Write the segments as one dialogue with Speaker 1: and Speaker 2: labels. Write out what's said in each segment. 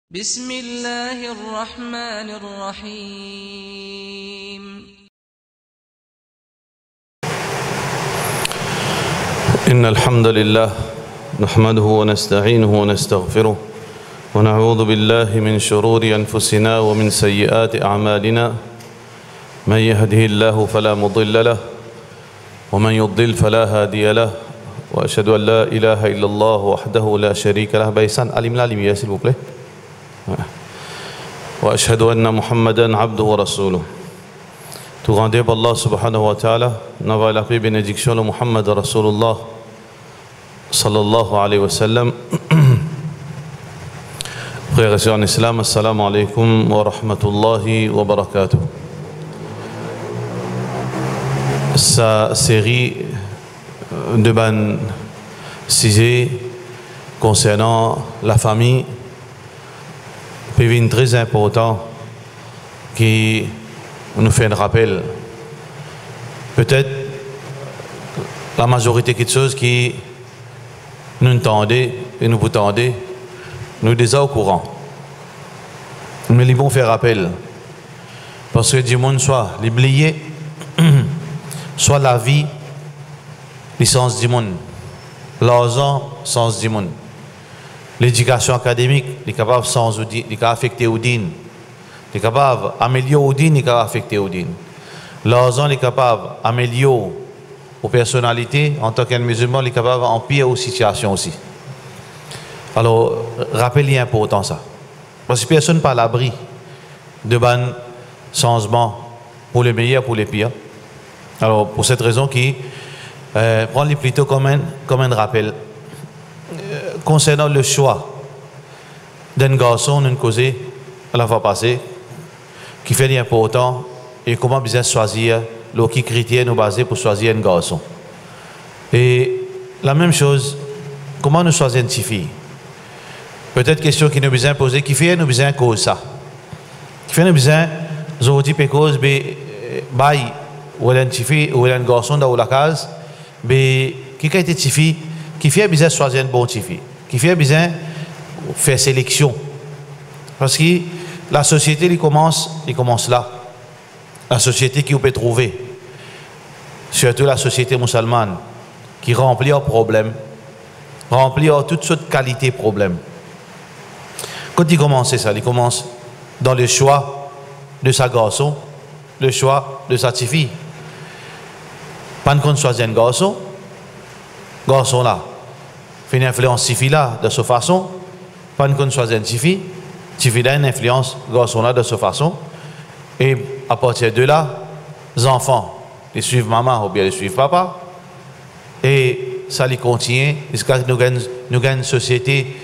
Speaker 1: بسم الله الرحمن الرحيم
Speaker 2: إن الحمد لله نحمده ونستعينه ونستغفره ونعوذ بالله من شرور أنفسنا ومن سيئات أعمالنا من يهده الله فلا مضل له ومن يضلل فلا هادي له وأشهد أن لا إله إلا الله وحده لا شريك له بيسان ألم لا لم s'il vous plaît وأشهد أن محمدا عبده ورسوله. Tout rendez par Allah subhanahu wa ta'ala, n'ava la paix et bénédiction de Muhammad Rasulullah sallallahu alayhi wa sallam. Frères et sœurs en islam, assalamu alaykum wa rahmatullahi wa barakatuh. Sa série de ban sujets concernant la famille est très important qui nous fait un rappel. Peut-être la majorité de choses qui nous entendaient et nous entendaient, nous déjà au courant. Mais ils vont faire rappel. Parce que du monde soit l'oublié, soit la vie, le sens du monde, l'argent, sens du monde. L'éducation académique est capable sans Oudine, est affecté Oudine, est capable d'améliorer Oudine, est capable d'affecter Oudine. L'argent est capable d'améliorer aux personnalités en tant qu'un musulman, est capable d'empirer aux situations aussi. Alors, rappelez important ça. Parce que personne n'est pas à l'abri de ban changement pour les meilleurs, pour les pires. Alors, pour cette raison, qui prend-les plutôt comme un rappel. Concernant le choix d'un garçon, d'une causée à la fois passée, qui fait l'important et comment bien choisir, qui critères nous baser pour choisir un garçon. Et la même chose, comment nous choisir une fille. Peut-être question qui nous besoin poser, qui fait nous besoin cause ça. Qui fait nous besoin, aujourd'hui, cause, bail, ou une fille, ou un garçon dans la case, qui a été fille, qui fait besoin choisir une bonne fille. Qui fait besoin faire sélection. Parce que la société, il commence là. La société qui peut trouver, surtout la société musulmane, qui remplit leurs problèmes, remplit toutes sortes de qualités problèmes. Quand il commence ça, il commence dans le choix de sa garçon, le choix de sa fille. Pas qu'on choisit un garçon là. Fait une influence fille là de cette façon, pas qu'on choisit une fille là une influence garçon là de cette façon, et à partir de là, les enfants, ils suivent maman ou bien ils suivent papa, et ça les continue jusqu'à ce que nous gagnons une société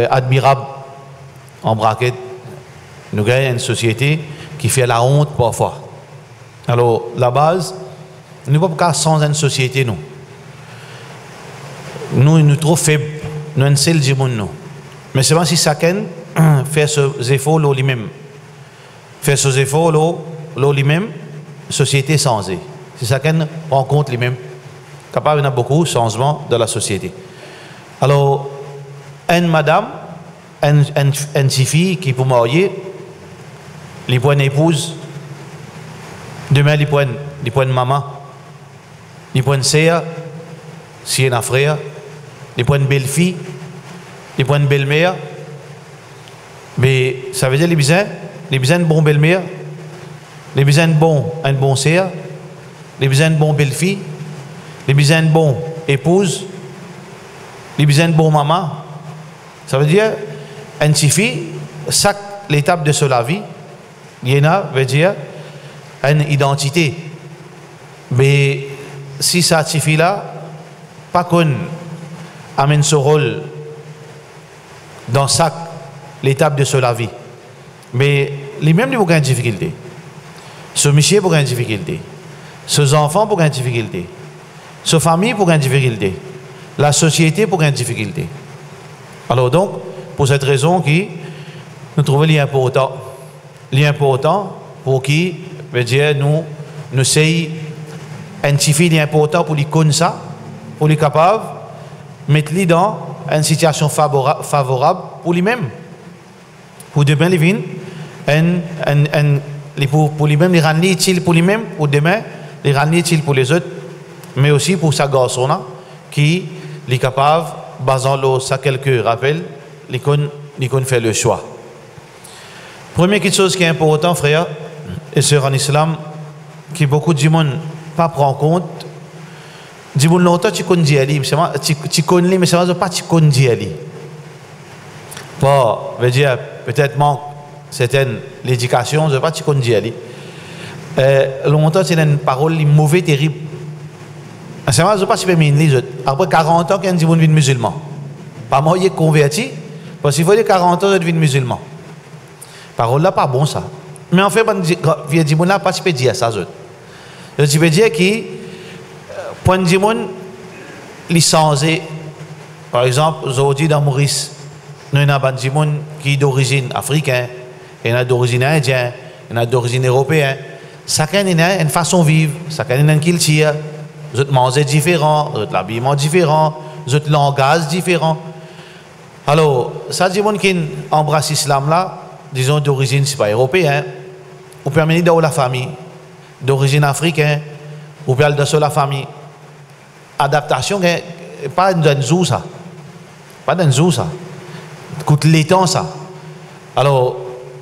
Speaker 2: admirable en braquette, nous gagnons une société qui fait la honte parfois. Alors la base, nous ne pouvons pas sans une société nous. Nous sommes trop faibles, nous sommes seuls du monde. Mais c'est pas si chacun fait ses efforts lui-même. Fait ses efforts lui-même, société changée. Si chacun rencontre lui-même, capable, il y a beaucoup de changements dans la société. Alors, une madame, une fille qui peut marier, les points épouse, demain les points maman, les points sœur, si il y a un frère, les points de belle-fille, les points de belle-mère. Mais ça veut dire les besoins de bon belle-mère, les besoins de bon sœur, les besoins de bon belle-fille, les besoins de bon épouse, les besoins de bon maman. Ça veut dire, une fille, chaque étape de la vie, il y en a, veut dire, une identité. Mais si cette fille-là, pas qu'on amène ce rôle dans chaque l'étape de la vie. Mais les mêmes pour une difficulté. Ce monsieur pour une difficulté. Ces enfants pour une difficulté. Sa famille pour une difficulté. La société pour une difficulté. Alors donc, pour cette raison qui nous trouvons l'important. L'important pour qui, veut dire, nous essayons identifier l'important pour les connaître ça, pour les capables mettre-les dans une situation favorable pour lui-même. pour demain, les vignes, pour lui-même, les rendre utile pour lui-même, pour demain, les rendre utile pour les autres, mais aussi pour sa garçon qui est capable, basant ça quelques rappels, les qu'on fait le choix. Première chose qui est important, frère et sœurs en islam, qui beaucoup de monde pas prend en compte, du monde longtemps tu connais Diali, tu connais mais ça ne veut pas tu connais Diali. Pas veut dire peut-être manque certaine l'éducation, je ne veux pas tu connais Diali. Longtemps c'est une parole mauvaise terrible. C'est vrai, je ne veux pas tu peux m'indiquer. Après 40 ans qu'il y a un monde musulman. Pas moi il est converti parce qu'il faut dire 40 ans de vie musulman. Parole là pas bon ça. Mais en fait vieux du monde là pas tu peux dire ça. Je peux dire que point du monde licencié par exemple aujourd'hui dans Maurice nous avons des gens qui sont d'origine africaine, il y en a d'origine indienne, il y en a d'origine européenne. Chacun a une façon de vivre, chacun a une culture, d'autres manger différent, d'autres l'habillement différent, d'autres langage différent. Alors, ça dit gens qui embrassent l'islam là, disons d'origine c'est pas européen, ou permet dans la famille, d'origine africaine, ou bien dans la famille. Adaptation, pas dans zou ça, pas dans zou ça. Coûte les temps ça. Alors,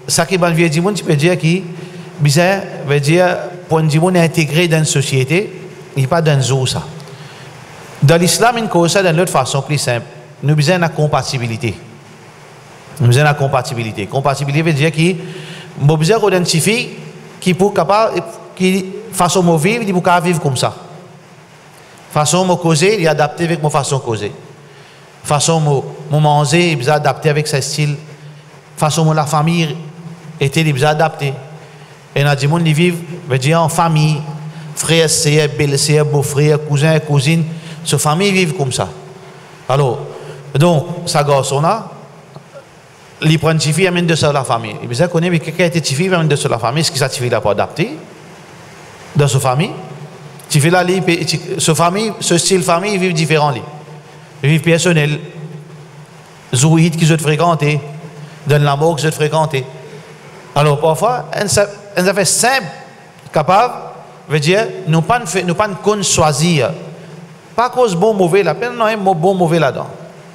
Speaker 2: ça qui est bien dit, tu peux dire qui, bizarre, veut dire, pour un monde intégré dans une société, il n'est pas dans zou ça. Dans l'islam, une cause ça d'une autre façon plus simple. Nous avons besoin de compatibilité. Nous avons besoin de compatibilité. Compatibilité veut dire que nous avons besoin d'identifier qui pour capable, qui façon de vivre, il peut vivre comme ça. Façon de causer, il est adapté avec ma façon de causer. Façon de manger, il est adapté avec ce style. Façon de la famille était il est adapté. Et on a des gens qui vivent, veut dire en famille, frères, sœurs, belles-sœurs, beaux-frères, cousins, cousines, ces familles vivent comme ça. Alors, donc, ça garçon là, il prend une fille et amène de ça la famille. Il besoin connaître mais quelqu'un était fille et amène de ça la famille. Est-ce que ça fille là pas adapté dans sa famille? Fille là, ce famille, ce style famille, ils vivent différent. Ils vivent personnel, zouïd qu'ils ont fréquenté, dans l'amour qu'ils ont fréquenté. Alors parfois, on a fait simple, capable, veut dire, nous pas de choisir. Pas à cause bon mauvais là, non, un mot bon mauvais là-dedans.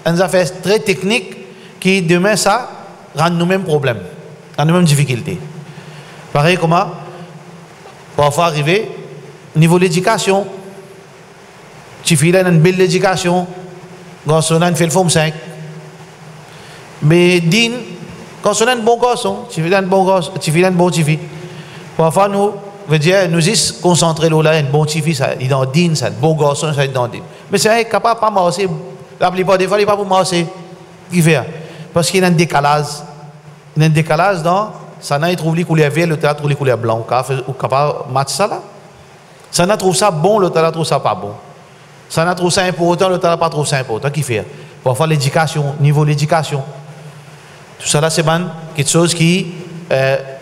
Speaker 2: On a fait très technique qui demain ça rend nous mêmes problèmes, rend nous mêmes difficultés. Pareil comment parfois arriver niveau de l'éducation, tu fais une belle éducation, garçon a fait le forme 5. Mais din, garçon a un bon garçon, tu fais un bon garçon, tu fais un bon tifi. Parfois nous veut dire nous juste concentrer là un bon tifi ça il dans din ça un bon garçon ça dans din. Mais c'est capable pas marcher. La plupart des fois il pas pour marcher. Qui fait parce qu'il y a un décalage. Il y a un décalage dans ça n'a trouve les couleurs vertes, l'autre trouve les couleurs blanches. Ou capable match ça là. Ça n'a trouve ça bon, l'autre trouve ça pas bon. Ça n'a trouve ça important, l'autre n'a pas trouve ça important. Qui fait parfois l'éducation, niveau de l'éducation. Tout ça là c'est quelque chose qui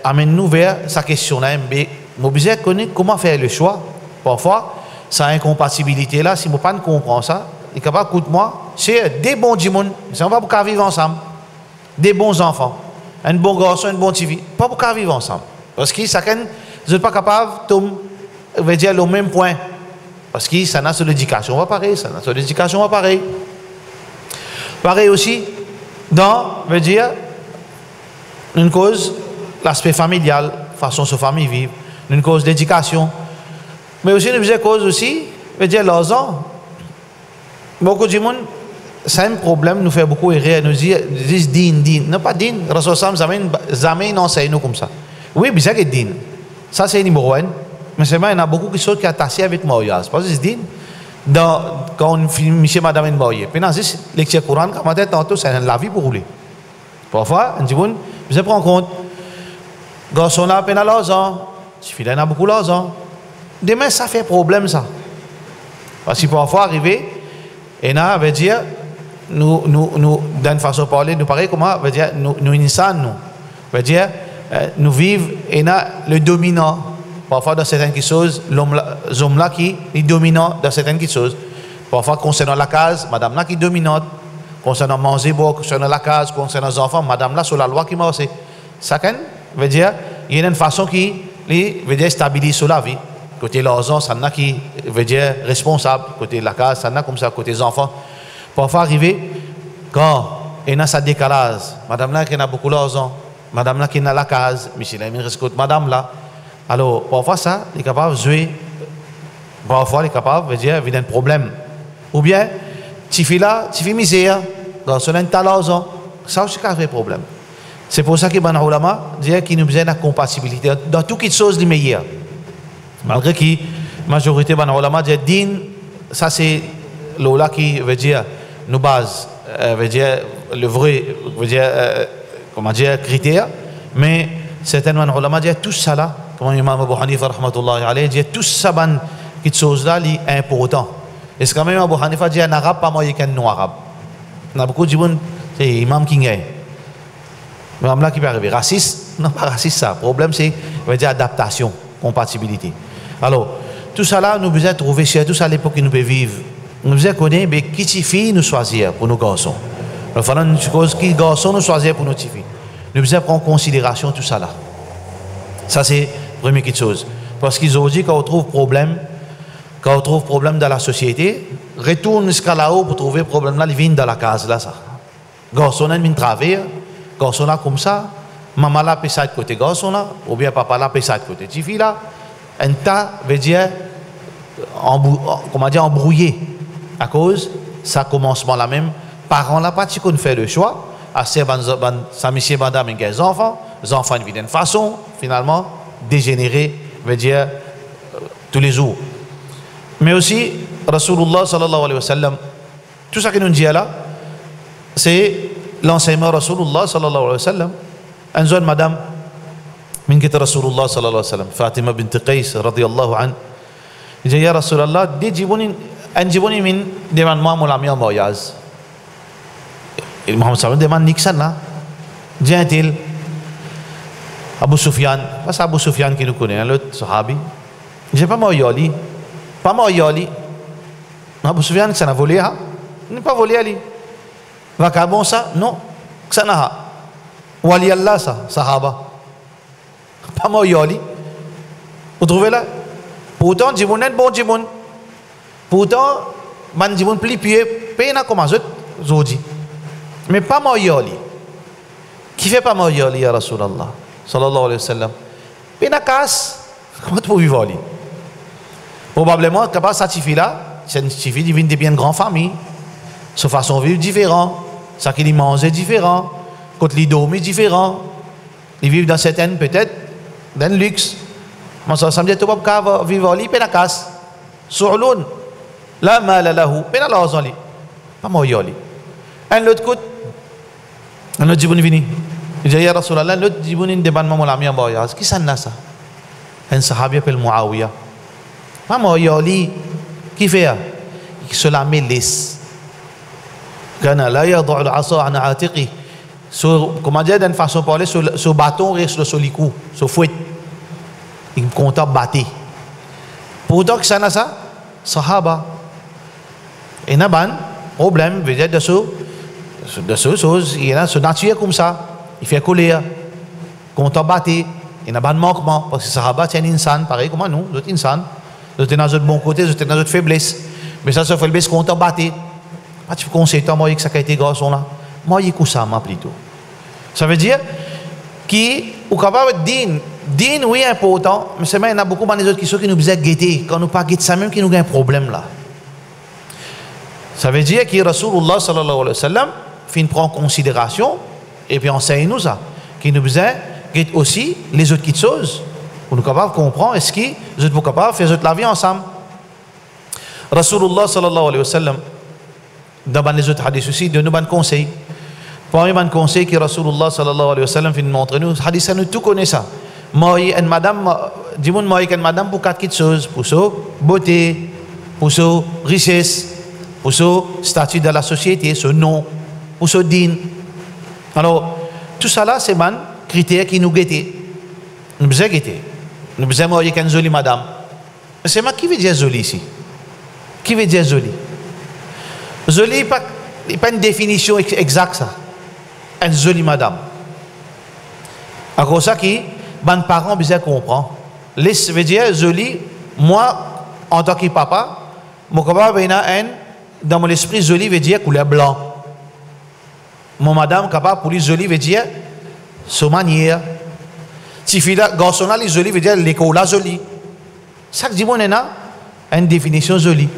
Speaker 2: amène nous vers sa question là. Mais nous besoin connaître comment faire le choix. Parfois, ça incompatibilité là, si nous pas comprendre ça, il est capable écoute moi, c'est des bons du monde, on va pas vivre ensemble. Des bons enfants, un bon garçon, un bon TV, pas pour vivre ensemble. Parce que chacun n'est pas capable de veut dire le même point. Parce que ça n'a sur l'éducation va pareil, ça n'a sur l'éducation va pareil. Pareil aussi dans veut dire une cause l'aspect familial, façon de famille vivre, une cause d'éducation. Mais aussi une cause aussi veut dire l'argent. Beaucoup de monde c'est un problème nous fait beaucoup erreur nous disent din non pas din Rasul jamais enseigne nous comme ça. Oui bien que din ça c'est numéro 1 mais c'est vrai il y en a beaucoup qui sont attachés avec mariage parce que din dans quand on finit monsieur madame une mariée puis dans cette lecture Coran comment être tantôt c'est la vie pour rouler parfois on dit bon je prends compte garçon là peine à l'argent il y en a beaucoup l'argent demain ça fait problème ça parce que parfois arriver et là veut dire nous d'une façon de parler nous pareil comment veut dire nous insan nous veut dire nous vivons et là le dominant parfois dans certaines choses l'homme là qui est dominant dans certaines choses parfois concernant la case madame là qui est dominante concernant manger, boire, concernant la case, concernant les enfants, madame là, sur la loi qui m'a aussi. Ça veut dire, il y a une façon qui veut dire stabilise sur la vie. Côté l'argent, ça n'a qui veut dire responsable. Côté la case, ça n'a comme ça, côté les enfants. Parfois arriver, quand il y a ça décalage, madame là qui a beaucoup d'argent, madame là qui a la case, Michel Amin rescoute madame là. Alors, parfois ça, il est capable de jouer. Parfois, il est capable de dire, il y a un problème. Ou bien, tu fais là, tu fais misère, dans son talent, ça aussi, c'est un problème. C'est pour ça que les ulama disent qu'il nous besoin de compatibilité dans toutes les choses les meilleures. Malgré que la majorité des ulama disent din, ça c'est là qui veut dire nos bases, veut dire le vrai, veut dire comment dire critère, mais certains ulama disent tout ça là, comme l'imam Abu Hanifa rahmatullahi alayhi dit tout ça ban quelque chose là est important. Et c'est quand même Abu Hanifa dit en arabe pas moyen qu'un non arabe. On a beaucoup de gens c'est imam qui gagne. Mais là qui peut arriver raciste, non pas raciste ça. Le problème c'est veut dire adaptation, compatibilité. Alors tout ça là nous besoin trouver chez tout ça à l'époque que nous pouvons vivre. Nous besoin connaître mais qui fille nous choisir pour nos garçons. Il faut une chose qui garçons nous choisir pour nos filles. Nous besoin prendre en considération tout ça là. Ça c'est la première chose. Parce qu'ils ont dit quand on trouve problème dans la société, retourne jusqu'à là-haut pour trouver le problème là, il vient dans la case là ça. Garçon là vient travailler, garçon là comme ça, maman là peut ça de côté garçon là, ou bien papa là peut ça de côté petite fille là. Un tas veut dire comment dire embrouillé à cause ça commencement là même parents là pas si qu'on fait le choix assez ça monsieur madame et les enfants ils viennent de façon finalement dégénérer veut dire tous les jours. Mais aussi Rasulullah sallallahu alayhi wa sallam, tout ça que nous dit là c'est l'enseignement Rasulullah sallallahu alayhi wa sallam. Un jeune madame من قلت رسول الله صلى الله عليه وسلم فاطمة بنت قيس رضي الله عنه يا رسول الله دي جيبوني من دمان ما ملامي موياز محمد صلى الله عليه وسلم دمان نيكسن لا جاتل أبو سفيان بس أبو سفيان كي نكون لوت صحابي j'ai pas moyoli Abu Sufyan ça n'a volé ha n'est pas volé ali va ka bon ça non ça n'a wali Allah ça sahaba pas moyoli vous trouvez là pourtant jibun est bon jibun pourtant man jibun pli pied pena comme azot zodi mais pas moyoli qui fait pas moyoli ya Rasulullah sallallahu alayhi wa sallam pena casse comment tu peux vivre ali probablement capable ça suffit là c'est une fille qui vient de bien grande famille sa façon de vivre différent ça qu'il mange est différent quand il dormit est différent ils vivent dans certaines peut-être dans le luxe mais ça me dit tout pas vivre li pena casse su'lun la mal lahu pena l'argent li pas moyoli un l'autre côté un autre jibun vini il dit ya Rasulallah l'autre jibun demande maman la mia boyaz qui ça n'a ça un sahabi appelle Muawiya pas moyoli qui fait il se la met lisse kana la yad'u al-'asa 'an 'atiqi comment dire d'une façon parler sur bâton reste sur les coups sur fouet il compte battre pourtant que ça n'a ça sahaba et n'a ban problème veut dire de ce chose il a ce nature comme ça il fait colère compte battre il n'a pas de manquement parce que sahaba c'est un insan pareil comme nous d'autres insan d'autres dans notre bon côté d'autres dans notre faiblesse mais ça se faiblesse compte battre pas tu conseilles toi moi que ça a été garçon là moi il ça m'a plutôt ça veut dire qui ou capable din oui important mais c'est même il y a beaucoup de autres qui nous besoin guetter quand nous pas guetter ça même qui nous a un problème là ça veut dire que Rasulullah sallallahu alayhi wa sallam fin prend en considération et puis enseigne nous ça qui nous besoin guetter aussi les autres petites choses pour nous capable comprendre est-ce que nous êtes capable faire la vie ensemble Rasulullah sallallahu alayhi wa sallam dans les autres hadiths aussi de nous ban conseil parmi les conseils que Rasulullah sallallahu alayhi wa sallam fait nous montrer nous hadith ça nous tout connaît ça moi et madame dis-moi moi et madame pour quatre choses pour sa beauté pour sa richesse pour sa statut dans la société ce nom pour sa din alors tout ça là c'est man critères qui nous guettent nous besoin guetter nous besoin moi et une jolie madame c'est moi qui veut dire jolie ici qui veut dire jolie jolie pas n'y a pas une définition exacte, ça. Une jolie madame. À cause ça, qui, les parents, bien comprendre. Les veut dire, jolie, moi, en tant que papa, mon papa, dans mon esprit, jolie veut dire couleur blanc. Mon madame, capable, pour lui, jolie veut dire, son manière. Si fille garçon là, les jolis veut dire l'école là jolie. Chaque dimanche, on a une définition jolie.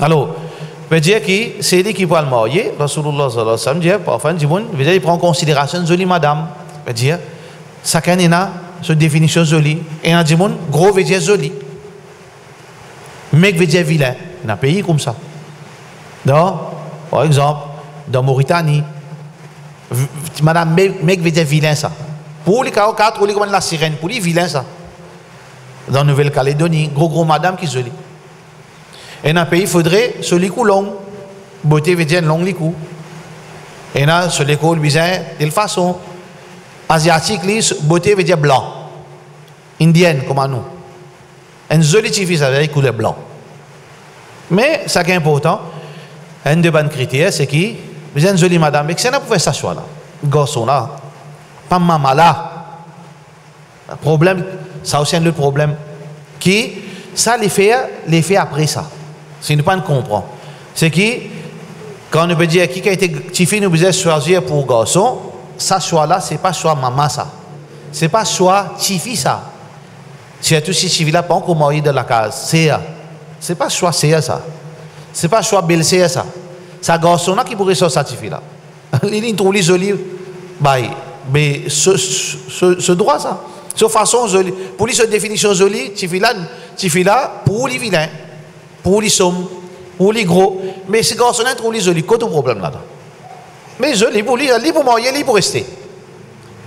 Speaker 2: Alors, veut dire que c'est lui qui parle marié, Rasulullah sallallahu alayhi wa sallam dit, parfois, veut dire il prend en considération jolie madame. Veut dire, chacun a une définition jolie. Et un dimanche, gros veut dire joli. Mec veut dire vilain. Il y a un pays comme ça. Donc, par exemple, dans Mauritanie, madame mec veut dire vilain ça. Pour les 4, pour les la sirène, pour les vilains ça. Dans Nouvelle-Calédonie, gros madame qui est jolie. Et dans un pays, il faudrait ce licou long. Beauté veut dire long licou. Et dans ce licou, de façon asiatique, beauté veut dire blanc. Indienne, comme à nous. Une jolie fille, ça veut dire couleur blanc. Mais, ce qui est important, un des bons critères, c'est que vous êtes une jolie madame, mais que c'est là pour faire ça soit là. Garçon là. Pas maman là. Le problème, ça aussi le problème. Qui, ça, les fait après ça. Si nous ne comprenons pas. C'est que, quand on veut dire qui a été petit fille, nous besoin choisir pour garçon, ça soit là, c'est pas soit maman ça. C'est pas soit petit fille ça. Surtout si petit fille là, pas encore marié dans la case. C'est pas soit c'est ça. C'est pas soit belle c'est ça. C'est garçon là qui pourrait sortir cette fille là. Il trouve les jolis. Mais ce droit ça. De façon jolie. Pour lui, cette définition jolie, tu fais là pour les vilains, pour les sommes, pour les gros. Mais ces garçons-là trouvent les jolis. Qu'est-ce que le problème là-dedans? Mais joli, pour lui, pour marier, lui pour rester.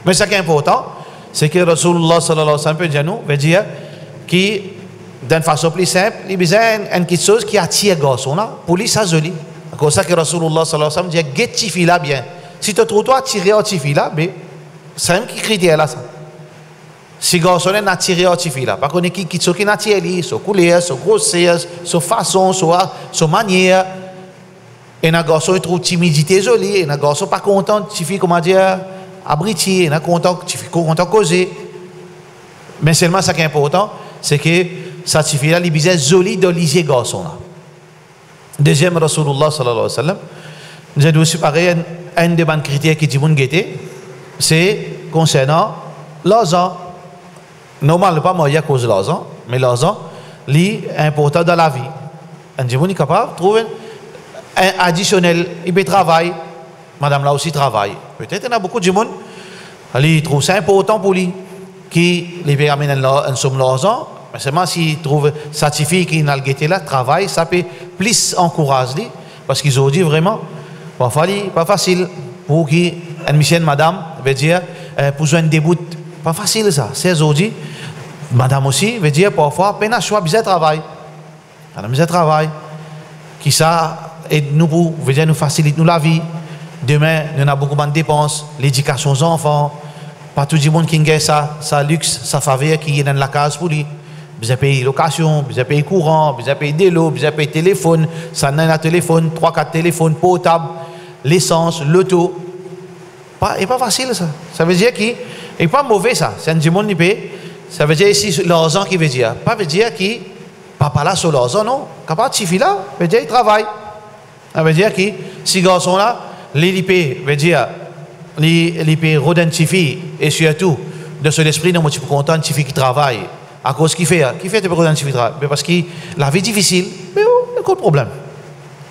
Speaker 2: Mais ce qui est important, c'est que Rasulullah sallallahu alayhi wa sallam veut dire que d'une façon plus simple, il y a quelque chose qui attire les garçons-là. Pour lui, ça joli. C'est comme ça que Rasulullah sallallahu alayhi wa sallam dit get tifi là bien. Si tu trouves toi attiré au tifi là, mais c'est un qui critère là ça. Si garçon est attiré au tifi là, par contre qui attire lui, son couleur, son grosseur, son façon, son manière. Et un garçon il trouve timidité jolie, et un garçon pas content, tifi comment dire abriti, et un content, tifi content causer. Mais seulement ce qui est important, c'est que ça tifi là, il est joli de liser garçon là. Deuxième Rasulullah sallallahu alayhi wa sallam, nous avons aussi pareil un des bons critères qui dit mon guetté, c'est concernant l'argent. Normalement, pas marié à cause de l'argent, mais l'argent, est important dans la vie. Un dit mon est capable de trouver un additionnel, il peut travailler. Madame là aussi travaille. Peut-être qu'il y a beaucoup de monde, il trouve ça important pour lui, qui lui amène une somme d'argent. Mais seulement s'il trouve certifié qu'il a le guetté là, travail, ça peut plus encourager lui, parce qu'ils ont dit vraiment, parfois, pas facile pour qui une mission madame veut dire pour jouer un début, pas facile ça. C'est aujourd'hui, madame aussi veut dire parfois peine à choix bizarre travail. Madame bizarre travail, qui ça aide nous pour veut dire nous facilite nous la vie. Demain, nous avons beaucoup de dépenses, l'éducation aux enfants, pas tout le monde qui gagne ça luxe, ça faveur qui est dans la case pour lui. Vous avez payé location, vous avez payé courant, vous avez payé des lots, vous avez payé téléphone, ça n'a un téléphone, 3-4 téléphones portables, l'essence, l'auto. Et pas facile ça. Ça veut dire qu'il n'est pas mauvais ça. C'est un monde qui paye. Ça veut dire ici l'argent qui veut dire. Pas veut dire qu'il papa là sur l'argent, non. Capable de chiffrer là, veut dire qu'il travaille. Ça veut dire que si garçon là, les paye, veut dire les paye rodent chiffrer et surtout de son esprit, non, moi je suis content de chiffrer qui travaille. À cause qu'il fait tu peux rodent chiffrer travail. Parce que la vie est difficile, mais il n'y a pas de problème.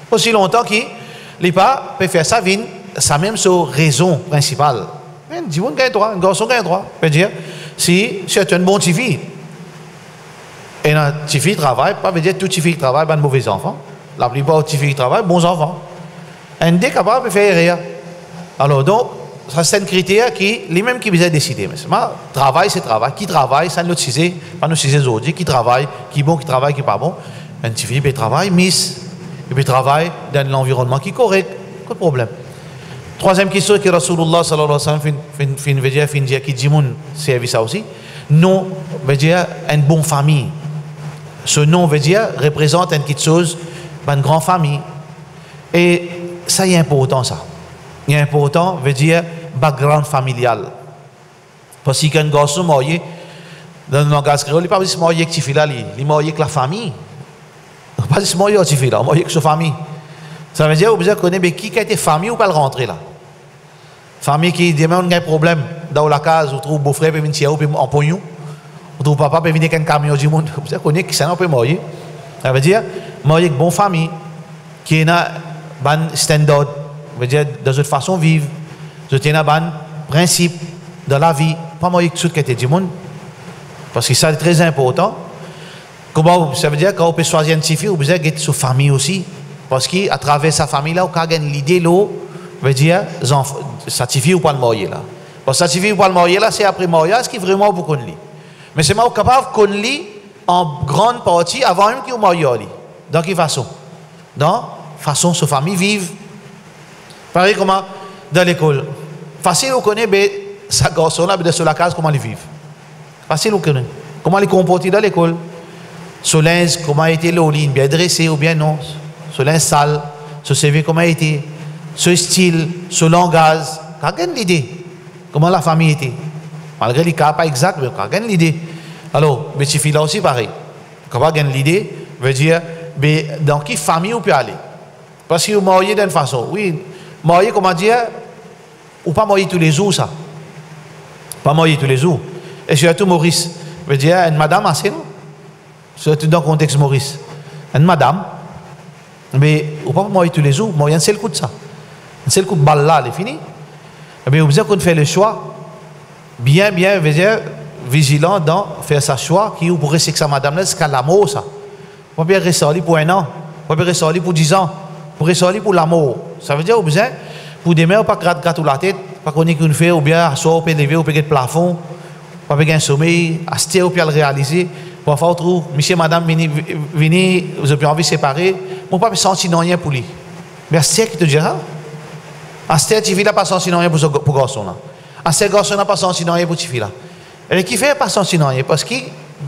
Speaker 2: Aussi longtemps qu'il n'est pas peut faire sa vie. Ça même c'est raison principale. Un garçon gagne droit. Veut dire, si c'est un bon petit fille, et un petit fille travaille, pas veut dire tout petit fille qui travaille, ben mauvais enfant. La plupart des petits filles qui travaillent, bons enfants. Un des capable de faire rien. Alors donc, ça c'est un critère qui, les mêmes qui besoin décider. Mais travail, c'est travail. Qui travaille, ça ne l'autre cisé, pas nous cisé aujourd'hui. Qui travaille, qui est bon, qui travaille, qui n'est pas bon. Un petit fille peut travailler, miss, il peut travailler dans l'environnement qui est correct. Pas de problème. Troisième question que Rasulullah sallallahu alayhi wa sallam veut dire qui dit mon service ça aussi. Non veut dire une bonne famille. Ce nom veut dire représente une petite chose, une grande famille. Et ça est important ça. Il est important, veut dire background familial. Parce que quand un garçon marié, dans le langage créole, il n'est pas juste marié avec Tifila, il est marié avec la famille. Il n'est pas juste marié avec Tifila, il est marié avec sa famille. Ça veut dire que vous connaissez qui a été famille ou pas le rentrer là. Famille qui dit, mais on a un problème dans la case, on trouve beau-frère, puis venir en pognon. On trouve papa, puis venir avec un camion du monde. Vous connaissez qui ça, on peut marier. Ça veut dire, marié avec une bonne famille, qui est un standard, ça veut dire, dans une façon de vivre, qui est un principe dans la vie, pas marié avec tout qui était du monde. Parce que ça c'est très important. Comment, ça veut dire quand on peut choisir une fille, on peut être sa famille aussi. Parce qu'à travers sa famille, là, on a l'idée, veut dire, ça suffit ou pas le marier là. Parce que ça suffit ou pas le marier là, c'est après mariage qui vraiment vous connaissez. Mais c'est moi capable de connaître en grande partie avant même qu'il vous marie. Dans quelle façon? Dans façon sa famille vive. Pareil comment dans l'école. Facile vous connaître, mais sa garçon là, sur la case, comment ils vivent. Facile vous connaître. Comment ils comportent dans l'école. Son linge, comment a été le ligne, bien dressé ou bien non. Son linge sale, son CV, comment a été. Ce style, ce langage, quelle l'idée comment la famille était. Malgré les cas pas exacts, mais quelle l'idée. Alors, mais ces filles-là aussi pareil. Comment quelle l'idée veut dire, mais dans quelle famille on peut aller. Parce que vous mariez d'une façon. Oui, marié, comment dire, ou pas marié tous les jours, ça. Pas marié tous les jours. Et surtout Maurice, veut dire, une madame assez, non? Surtout dans le contexte Maurice. Une madame, mais ou pas marié tous les jours, marié un seul coup de ça. C'est le coup de balle là, c'est fini. Mais vous avez fait le choix, bien, veut dire, vigilant dans faire sa choix, qui vous pourrez que sa madame là, c'est qu'à l'amour, ça. Vous pouvez rester pour 1 an, vous pouvez rester pour 10 ans, pour rester pour l'amour. Ça veut dire, vous avez, pour demain, pas gratter la tête, pas qu'on ait qu'une fait, ou bien, à soi, ou bien lever, ou bien le plafond, pas bien un sommeil, à se ou bien le réaliser. Parfois, on trouve, monsieur, madame, venez, vous avez envie de séparer, mon pas sentir rien pour lui. Mais c'est qui te dira? À cette fille-là, pas senti rien pour garçon là. À ce garçon-là, pas senti rien pour cette fille-là. Et qui fait pas senti rien? Parce que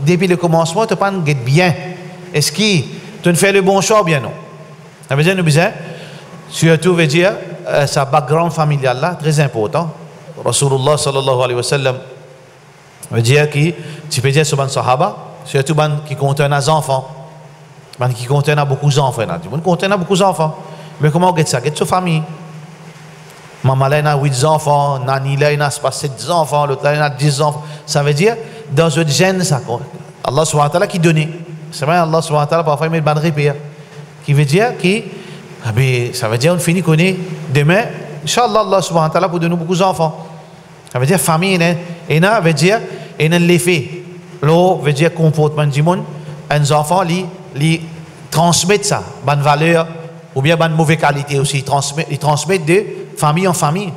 Speaker 2: depuis le commencement, tu n'as pas bien. Est-ce que tu fais le bon choix ou bien non? Ça veut dire, nous disons, surtout, veut dire, sa background familial là, très important. Rasulullah sallallahu alayhi wa sallam veut dire que tu peux dire sur les sahaba, surtout qui contiennent des enfants, qui contiennent beaucoup d'enfants. Qui contiennent beaucoup d'enfants. Mais comment on get ça? Get sa famille. Maman là, il a 8 enfants, Nani là, il a 7 enfants, l'autre là, il a 10 enfants. Ça veut dire, dans ce gène, ça, Allah subhanahu wa ta'ala qui donne. C'est vrai, Allah subhanahu wa ta'ala, parfois, il met une bonne répère. Qui veut dire que, ça veut dire, on finit qu'on est demain, Inch'Allah, Allah subhanahu wa ta'ala pour donner beaucoup d'enfants. Ça veut dire, famille, et là, veut dire, et là, l'effet. L'eau veut dire, comportement du monde, les enfants, ils transmettent ça, bonne valeur, ou bien bonne mauvaise qualité aussi. Ils transmettent de famille en famille.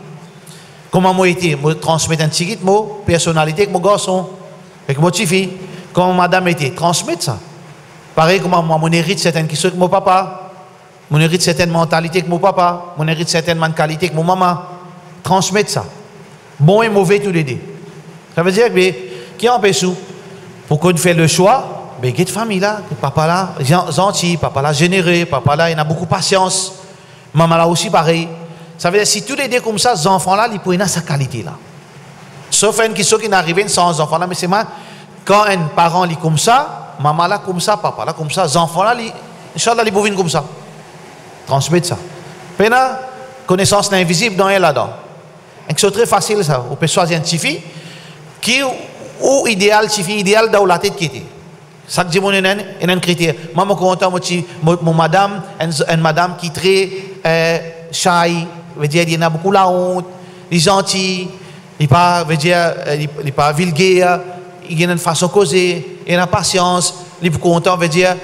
Speaker 2: Comment moi été, moi transmettre un petit mot personnalité avec mon garçon, avec mon petit fille. Comment madame était, transmettre ça. Pareil comment moi, mon hérite certaines questions avec mon papa, mon hérite certaines mentalités avec mon papa, mon hérite certaines qualités avec mon maman. Transmettre ça. Bon et mauvais tous les deux. Ça veut dire que qui empêche nous pour qu'on fasse le choix. Mais il y a une famille là, papa là, gentil, papa là, généreux, papa là, il a beaucoup de patience. Maman là aussi pareil. Ça veut dire si tous les deux comme ça, ces enfants là, ils pourraient avoir sa qualité là. Sauf une question qui n'arrive sans enfants là, mais c'est moi, quand un parent est comme ça, maman là comme ça, papa là comme ça, les enfants là, Inch'Allah, ils peuvent comme ça. Transmettre ça. Maintenant, connaissance invisible dans elle là-dedans. C'est très facile ça. On peut choisir un petit fille qui ou idéal, petit fille idéal dans la tête qui était. Ça dit mon un critère. Moi je content mon madame, une madame qui est très shy, veut dire il y a beaucoup la honte, il est gentil, il pas veut dire il pas vulgaire, il a une façon de causer, il a patience, il est content veut dire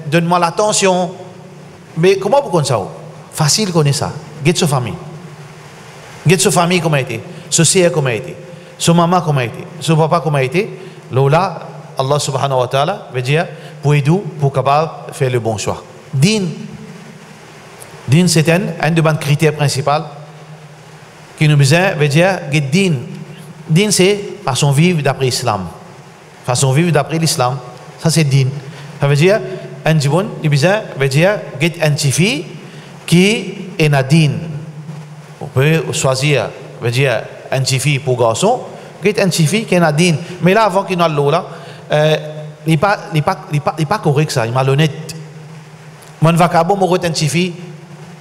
Speaker 2: donne-moi l'attention. Mais comment vous connaissez ça? Facile connaître ça. Get sa famille. Get sa famille comment été, sa sœur comment été, sa maman comment été, son papa comment été. Là Allah subhanahu wa ta'ala veut dire pour aider pour capable faire le bon choix. Din c'est un des critères principaux qui nous besoin veut dire que din c'est façon vivre d'après l'islam. Façon vivre d'après l'islam. Ça c'est din. Ça veut dire un jibon il besoin veut dire get un tifi qui et Nadine. On peut choisir, veut dire, une petite fille pour garçon, une petite fille qui est Nadine. Mais là, avant qu'il n'ait l'eau là, il n'est pas correct ça, il est malhonnête. Mon vacabo, mon une petite fille,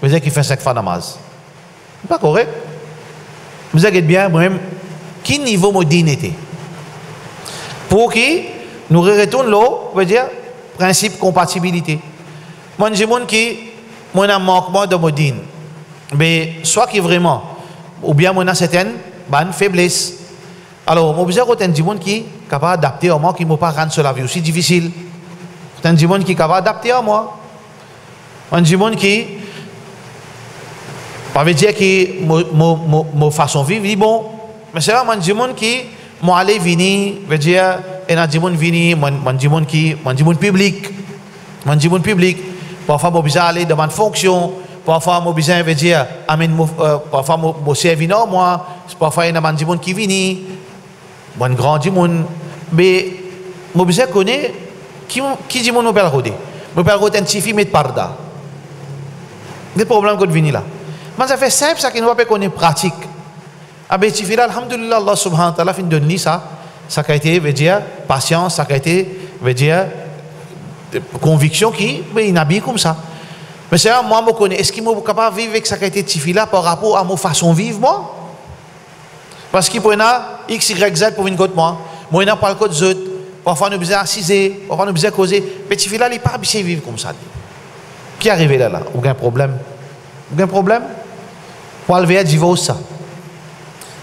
Speaker 2: veut dire qu'il fait 5 fois namaz. C'est pas correct. Vous avez bien, moi-même, quel niveau mon dignité? Pour qui nous retournons l'eau, veut dire, principe compatibilité. Moi, j'ai mon qui, moi, un manquement de mon digne. Mais soit qui vraiment, ou bien moi, certaines faiblesses. Alors, moi, j'ai un monde qui est capable d'adapter à moi, qui ne m'a pas rendre sur la vie aussi difficile. C'est un monde qui est capable d'adapter à moi. Un monde qui, ça veut dire que ma façon de vivre est bon. Mais c'est vraiment un monde qui, moi, aller venir, veut dire, et un monde venir, un monde qui, un monde public. Un monde public. Parfois, je besoin aller dans une fonction. Parfois, je besoin veut dire, parfois, je servir non moi. Parfois, il y a un monde qui vient. Un grand monde. Mais, je besoin connaître qui dit mon nous père rodé. Mon père rodé un petit fille, mais parda. Des problèmes que venir là. Mais ça fait simple, ça qui nous pas connaître pratique. Ah ben, petit fille là, alhamdulillah, Allah subhanahu wa ta'ala fin donne ça. Ça a été, veut dire, patience, ça a été, veut dire, conviction qui, mais il habille comme ça. Mais c'est là, moi, je connais. Est-ce qu'il est capable de vivre avec ça qui a été petit fille là par rapport à ma façon de vivre, moi? Parce qu'il peut y avoir X, Y, Z pour une côte, moi. Moi, il n'y a pas le code Z. Parfois, nous avons besoin d'assiser. Parfois, nous avons besoin de causer. Petit fille là, il n'est pas habitué à vivre comme ça. Qui est arrivé là? Vous avez un problème? Vous avez un problème? Pour enlever un divorce, ça.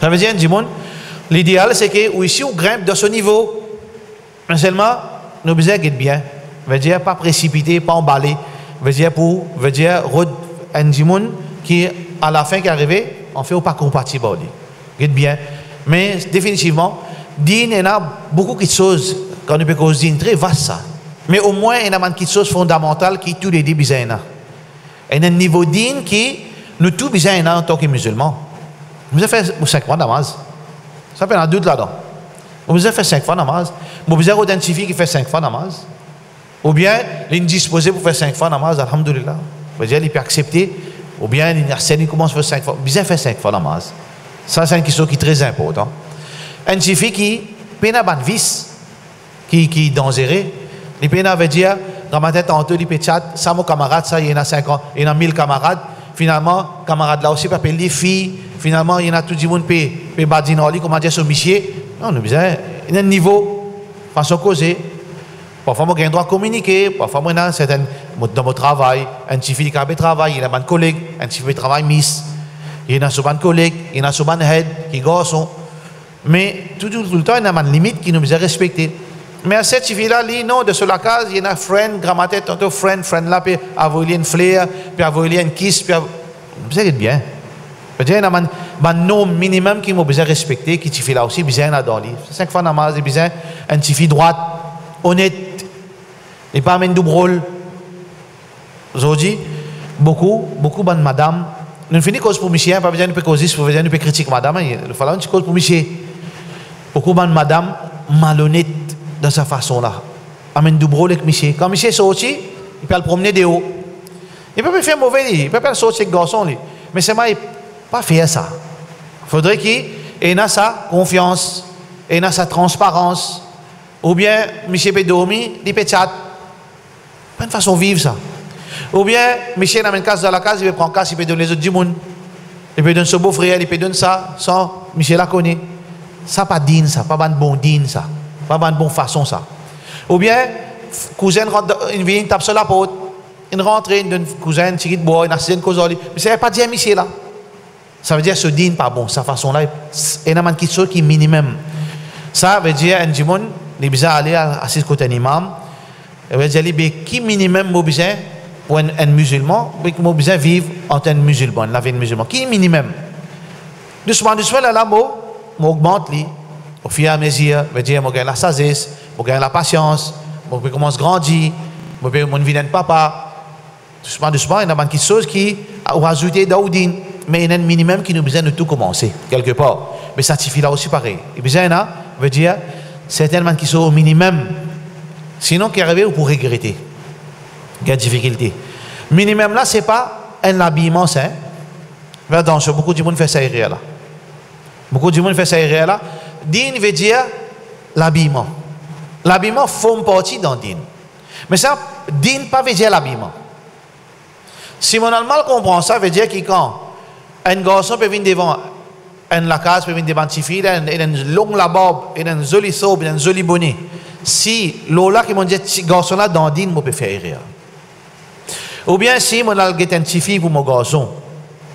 Speaker 2: Ça veut dire, l'idéal, c'est que, ici, on grimpe de ce niveau. Mais seulement, nous avons besoin d'être bien. Veut dire, pas précipiter, pas emballer. Veut dire, un dimon qui, à la fin, qui est arrivé, on fait pas compatible. D'être bien. Mais, définitivement, il y a beaucoup de choses, quand on peut causer très vaste, ça. Mais au moins, il y a quelque chose de fondamental qui tous les deux besoin. Il y a un niveau digne qui nous tous besoin en tant que musulmans. Vous avez fait 5 fois namaz. Ça fait un doute là-dedans. Vous avez fait 5 fois namaz. Vous avez identifié qui fait 5 fois namaz. Ou bien, il est disposé pour faire 5 fois namaz, alhamdulillah. Vous dire, il peut accepter. Ou bien, il commence à faire 5 fois. Vous avez fait 5 fois namaz. Ça, c'est une question qui est très importante. Un fille qui peine à ban vice, qui est dangereux. Il peine à dire, dans ma tête, tantôt, il peut chat, ça, mon camarade, ça, il y en a 50, il y en a 1000 camarades. Finalement, camarade là aussi, peut appeler les filles. Finalement, il y en a tout le monde qui peut badiner, comment dire, sur michier. Non, nous besoin, il y a un niveau, façon causer. Parfois, moi, j'ai un droit de communiquer. Parfois, moi, dans mon travail, un petit fille qui a travail, il y a un collègue, un petit fille qui travaille miss. Il y a un collègue, il y a un head, qui est garçon. Mais tout le temps, il y a une limite qui nous besoin respecter. Mais à cette fille-là, non, de sur la case, il y a un friend, grammaire, tantôt friend là, puis avoir une fleur, puis avoir une kiss, puis vous êtes bien. Il y a un nom minimum qui m'a besoin respecter, qui fille là aussi, besoin dans lui. 5 fois namaz, il besoin un petit fille droite, honnête, et pas un double rôle. Aujourd'hui, beaucoup de madame, nous finissons cause pour monsieur, pas besoin de causer, pas besoin de critiquer madame, il faut une cause pour monsieur. Beaucoup de madame malhonnête de sa façon-là. Amène du brôle avec monsieur. Quand monsieur est sorti, il peut le promener de haut. Il peut pas faire mauvais, il peut pas sortir avec garçon. Mais c'est moi, il pas faire ça. Il faudrait qu'il ait sa confiance, il ait sa transparence. Ou bien, monsieur peut dormir, il peut chat. Pas une façon de vivre ça. Ou bien, monsieur dans une case dans la case, il peut prendre casse, il peut donner les autres du monde. Il peut donner son beau-frère, il peut donner ça, sans monsieur la connaît. Ça pas digne, ça, pas bon digne, ça. Pas de bonne façon, ça. Ou bien, cousin rentre, il vient, il tape sur la porte, il rentre, il donne cousin, il tire de bois, il a une cause. Mais ça ne veut pas dire, monsieur, là. Ça veut dire, ce digne, pas bon. Sa façon-là, il y a quelque chose qui est minimum. Ça veut dire, un dimon, il a besoin d'aller à ce côté d'un imam. Il veut dire, qui minimum, il a besoin pour un musulman, il a besoin de vivre en tant que musulman, la vie de musulman. Qui est minimum? Doucement, là, on augmente, au fur et à mesure, veut dire, je gagne la sagesse, je gagne la patience, je commence à grandir, je deviens papa. Doucement, il y a quelque chose qui a ajouté d'Aoudine, mais il y a un minimum qui nous besoin de tout commencer, quelque part. Mais ça suffit là aussi pareil. Il besoin là, veut dire, certainement qui sont au minimum. Sinon, qui arrive, pour regretter. Il y a des difficultés. Minimum là, ce n'est pas un habillement sain, Fais attention, beaucoup de monde fait ça là. Beaucoup de monde fait ça là. Din veut dire l'habillement. L'habillement forme partie dans din. Mais ça, din pas veut dire l'habillement. Si mon allemand comprend ça, veut dire que quand un garçon peut venir devant la case, peut venir devant une fille, il a une longue la barbe, il a une jolie sobe, il a une jolie bonnet. Si l'ola qui m'a dit garçon là dans din, moi peut faire rire. Ou bien si mon allemand est un petit fille pour mon garçon,